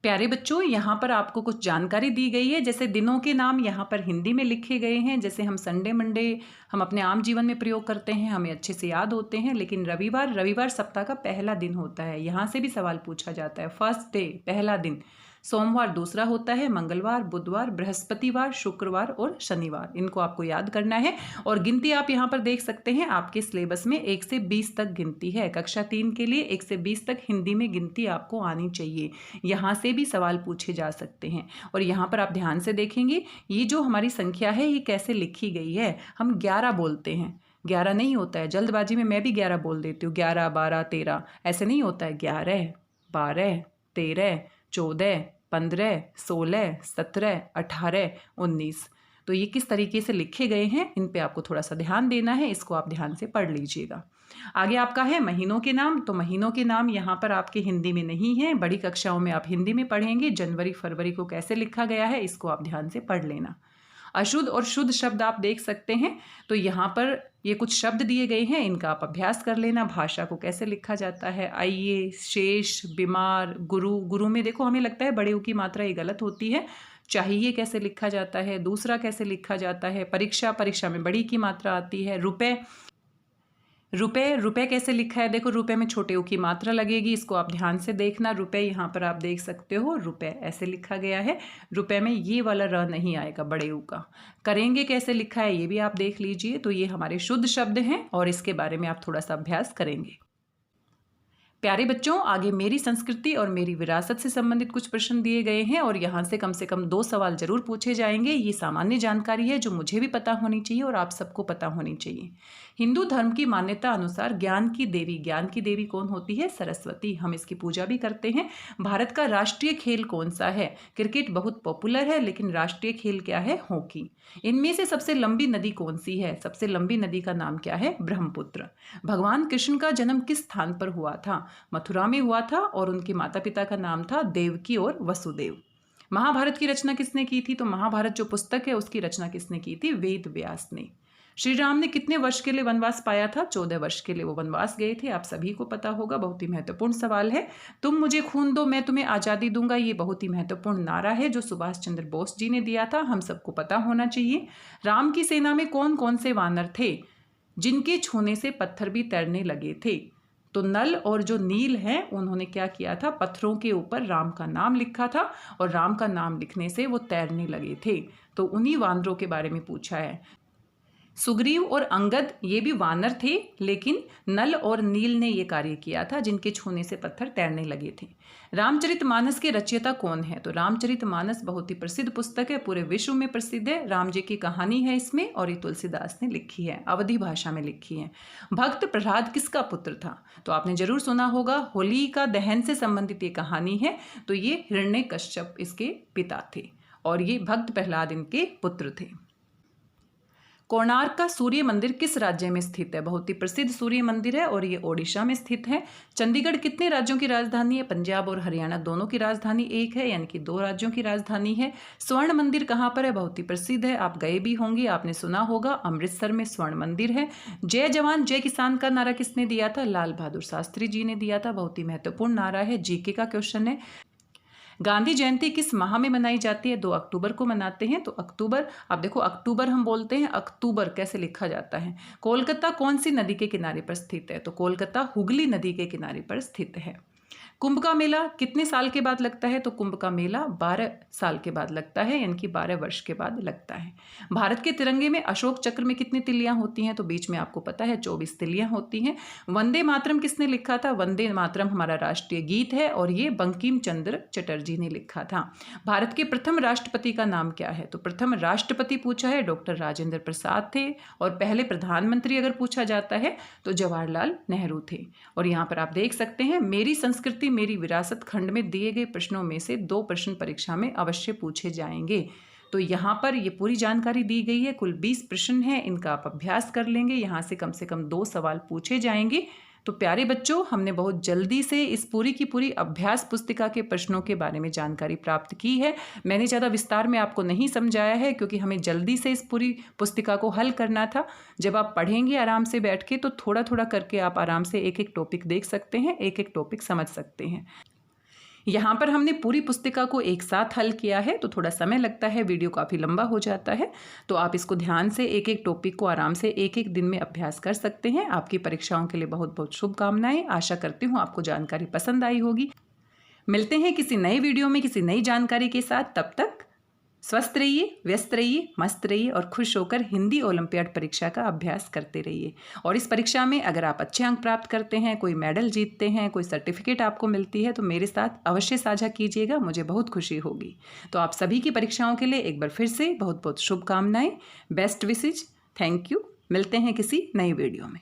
प्यारे बच्चों, यहाँ पर आपको कुछ जानकारी दी गई है, जैसे दिनों के नाम यहाँ पर हिंदी में लिखे गए हैं। जैसे हम संडे मंडे हम अपने आम जीवन में प्रयोग करते हैं, हमें अच्छे से याद होते हैं, लेकिन रविवार सप्ताह का पहला दिन होता है, यहाँ से भी सवाल पूछा जाता है। फर्स्ट डे, पहला दिन। सोमवार दूसरा होता है, मंगलवार, बुधवार, बृहस्पतिवार, शुक्रवार और शनिवार, इनको आपको याद करना है। और गिनती आप यहाँ पर देख सकते हैं, आपके सिलेबस में 1 से 20 तक गिनती है। कक्षा 3 के लिए 1 से 20 तक हिंदी में गिनती आपको आनी चाहिए, यहाँ से भी सवाल पूछे जा सकते हैं। और यहाँ पर आप ध्यान से देखेंगे, ये जो हमारी संख्या है ये कैसे लिखी गई है। हम 11 बोलते हैं, 11 नहीं होता है, जल्दबाजी में मैं भी 11 बोल देती हूँ, 11, 12, 13, ऐसे नहीं होता है। 11, 12, 13, 14, 15, 16, 17, 18, 19, तो ये किस तरीके से लिखे गए हैं, इन पे आपको थोड़ा सा ध्यान देना है, इसको आप ध्यान से पढ़ लीजिएगा। आगे आपका है महीनों के नाम, तो महीनों के नाम यहाँ पर आपके हिंदी में नहीं है, बड़ी कक्षाओं में आप हिंदी में पढ़ेंगे। जनवरी फरवरी को कैसे लिखा गया है, इसको आप ध्यान से पढ़ लेना। अशुद्ध और शुद्ध शब्द आप देख सकते हैं, तो यहाँ पर ये कुछ शब्द दिए गए हैं, इनका आप अभ्यास कर लेना। भाषा को कैसे लिखा जाता है, आइए, शेष, बीमार, गुरु। गुरु में देखो हमें लगता है बड़े ऊ की मात्रा ये गलत होती है। चाहिए कैसे लिखा जाता है, दूसरा कैसे लिखा जाता है। परीक्षा, परीक्षा में बड़ी की मात्रा आती है। रुपए, रुपए कैसे लिखा है, देखो रुपए में छोटे ऊ की मात्रा लगेगी, इसको आप ध्यान से देखना। रुपए यहाँ पर आप देख सकते हो, रुपए ऐसे लिखा गया है, रुपए में ये वाला र नहीं आएगा बड़े ऊ का। करेंगे कैसे लिखा है ये भी आप देख लीजिए। तो ये हमारे शुद्ध शब्द हैं और इसके बारे में आप थोड़ा सा अभ्यास करेंगे। प्यारे बच्चों, आगे मेरी संस्कृति और मेरी विरासत से संबंधित कुछ प्रश्न दिए गए हैं और यहाँ से कम 2 सवाल जरूर पूछे जाएंगे। ये सामान्य जानकारी है जो मुझे भी पता होनी चाहिए और आप सबको पता होनी चाहिए। हिंदू धर्म की मान्यता अनुसार ज्ञान की देवी कौन होती है? सरस्वती। हम इसकी पूजा भी करते हैं। भारत का राष्ट्रीय खेल कौन सा है? क्रिकेट बहुत पॉपुलर है, लेकिन राष्ट्रीय खेल क्या है? हॉकी। इनमें से सबसे लंबी नदी कौन सी है? सबसे लंबी नदी का नाम क्या है? ब्रह्मपुत्र। भगवान कृष्ण का जन्म किस स्थान पर हुआ था? मथुरा में हुआ था और उनके माता पिता का नाम था देवकी और वसुदेव। महाभारत की रचना किसने की थी? तो महाभारत जो पुस्तक है उसकी रचना किसने की थी? वेद व्यास ने। श्री राम ने कितने वर्ष के लिए वनवास पाया था? 14 वर्ष के लिए वो वनवास गए थे, आप सभी को पता होगा। बहुत ही महत्वपूर्ण सवाल है। तुम मुझे खून दो, मैं तुम्हें आज़ादी दूंगा, ये बहुत ही महत्वपूर्ण नारा है जो सुभाष चंद्र बोस जी ने दिया था, हम सबको पता होना चाहिए। राम की सेना में कौन कौन से वानर थे जिनके छूने से पत्थर भी तैरने लगे थे? तो नल और जो नील हैं उन्होंने क्या किया था? पत्थरों के ऊपर राम का नाम लिखा था और राम का नाम लिखने से वो तैरने लगे थे। तो उन्हीं वानरों के बारे में पूछा है। सुग्रीव और अंगद ये भी वानर थे, लेकिन नल और नील ने ये कार्य किया था जिनके छूने से पत्थर तैरने लगे थे। रामचरितमानस के रचयिता कौन है? तो रामचरितमानस बहुत ही प्रसिद्ध पुस्तक है, पूरे विश्व में प्रसिद्ध है। राम जी की कहानी है इसमें और ये तुलसीदास ने लिखी है, अवधी भाषा में लिखी है। भक्त प्रहलाद किसका पुत्र था? तो आपने जरूर सुना होगा, होलिका दहन से संबंधित ये कहानी है। तो ये हिरण्यकश्यप इसके पिता थे और ये भक्त प्रहलाद इनके पुत्र थे। कोणार्क का सूर्य मंदिर किस राज्य में स्थित है? बहुत ही प्रसिद्ध सूर्य मंदिर है और ये ओडिशा में स्थित है। चंडीगढ़ कितने राज्यों की राजधानी है? पंजाब और हरियाणा दोनों की राजधानी एक है, यानी कि 2 राज्यों की राजधानी है। स्वर्ण मंदिर कहाँ पर है? बहुत ही प्रसिद्ध है, आप गए भी होंगे, आपने सुना होगा, अमृतसर में स्वर्ण मंदिर है। जय जवान जय किसान का नारा किसने दिया था? लाल बहादुर शास्त्री जी ने दिया था, बहुत ही महत्वपूर्ण नारा है, जीके का क्वेश्चन है। गांधी जयंती किस माह में मनाई जाती है? 2 अक्टूबर को मनाते हैं। तो अक्टूबर, अब देखो अक्टूबर हम बोलते हैं, अक्टूबर कैसे लिखा जाता है? कोलकाता कौन सी नदी के किनारे पर स्थित है? तो कोलकाता हुगली नदी के किनारे पर स्थित है। कुंभ का मेला कितने साल के बाद लगता है? तो कुंभ का मेला 12 साल के बाद लगता है, यानी कि 12 वर्ष के बाद लगता है। भारत के तिरंगे में अशोक चक्र में कितनी तिलियां होती हैं? तो बीच में आपको पता है 24 तिलियां होती हैं। वंदे मातरम किसने लिखा था? वंदे मातरम हमारा राष्ट्रीय गीत है और ये बंकिम चंद्र चटर्जी ने लिखा था। भारत के प्रथम राष्ट्रपति का नाम क्या है? तो प्रथम राष्ट्रपति पूछा है डॉक्टर राजेंद्र प्रसाद थे, और पहले प्रधानमंत्री अगर पूछा जाता है तो जवाहरलाल नेहरू थे। और यहाँ पर आप देख सकते हैं मेरी संस्कृति मेरी विरासत खंड में दिए गए प्रश्नों में से 2 प्रश्न परीक्षा में अवश्य पूछे जाएंगे। तो यहाँ पर ये पूरी जानकारी दी गई है। कुल 20 प्रश्न हैं, इनका आप अभ्यास कर लेंगे। यहाँ से कम 2 सवाल पूछे जाएंगे। तो प्यारे बच्चों, हमने बहुत जल्दी से इस पूरी की पूरी अभ्यास पुस्तिका के प्रश्नों के बारे में जानकारी प्राप्त की है। मैंने ज़्यादा विस्तार में आपको नहीं समझाया है क्योंकि हमें जल्दी से इस पूरी पुस्तिका को हल करना था। जब आप पढ़ेंगे आराम से बैठ के तो थोड़ा थोड़ा करके आप आराम से एक एक टॉपिक देख सकते हैं, एक एक टॉपिक समझ सकते हैं। यहाँ पर हमने पूरी पुस्तिका को एक साथ हल किया है तो थोड़ा समय लगता है, वीडियो काफ़ी लंबा हो जाता है। तो आप इसको ध्यान से एक एक टॉपिक को आराम से एक एक दिन में अभ्यास कर सकते हैं। आपकी परीक्षाओं के लिए बहुत बहुत शुभकामनाएं। आशा करती हूँ आपको जानकारी पसंद आई होगी। मिलते हैं किसी नए वीडियो में किसी नई जानकारी के साथ। तब तक स्वस्थ रहिए, व्यस्त रहिए, मस्त रहिए और खुश होकर हिंदी ओलंपियाड परीक्षा का अभ्यास करते रहिए। और इस परीक्षा में अगर आप अच्छे अंक प्राप्त करते हैं, कोई मेडल जीतते हैं, कोई सर्टिफिकेट आपको मिलती है तो मेरे साथ अवश्य साझा कीजिएगा, मुझे बहुत खुशी होगी। तो आप सभी की परीक्षाओं के लिए एक बार फिर से बहुत बहुत शुभकामनाएं, बेस्ट विशेज, थैंक यू। मिलते हैं किसी नई वीडियो में।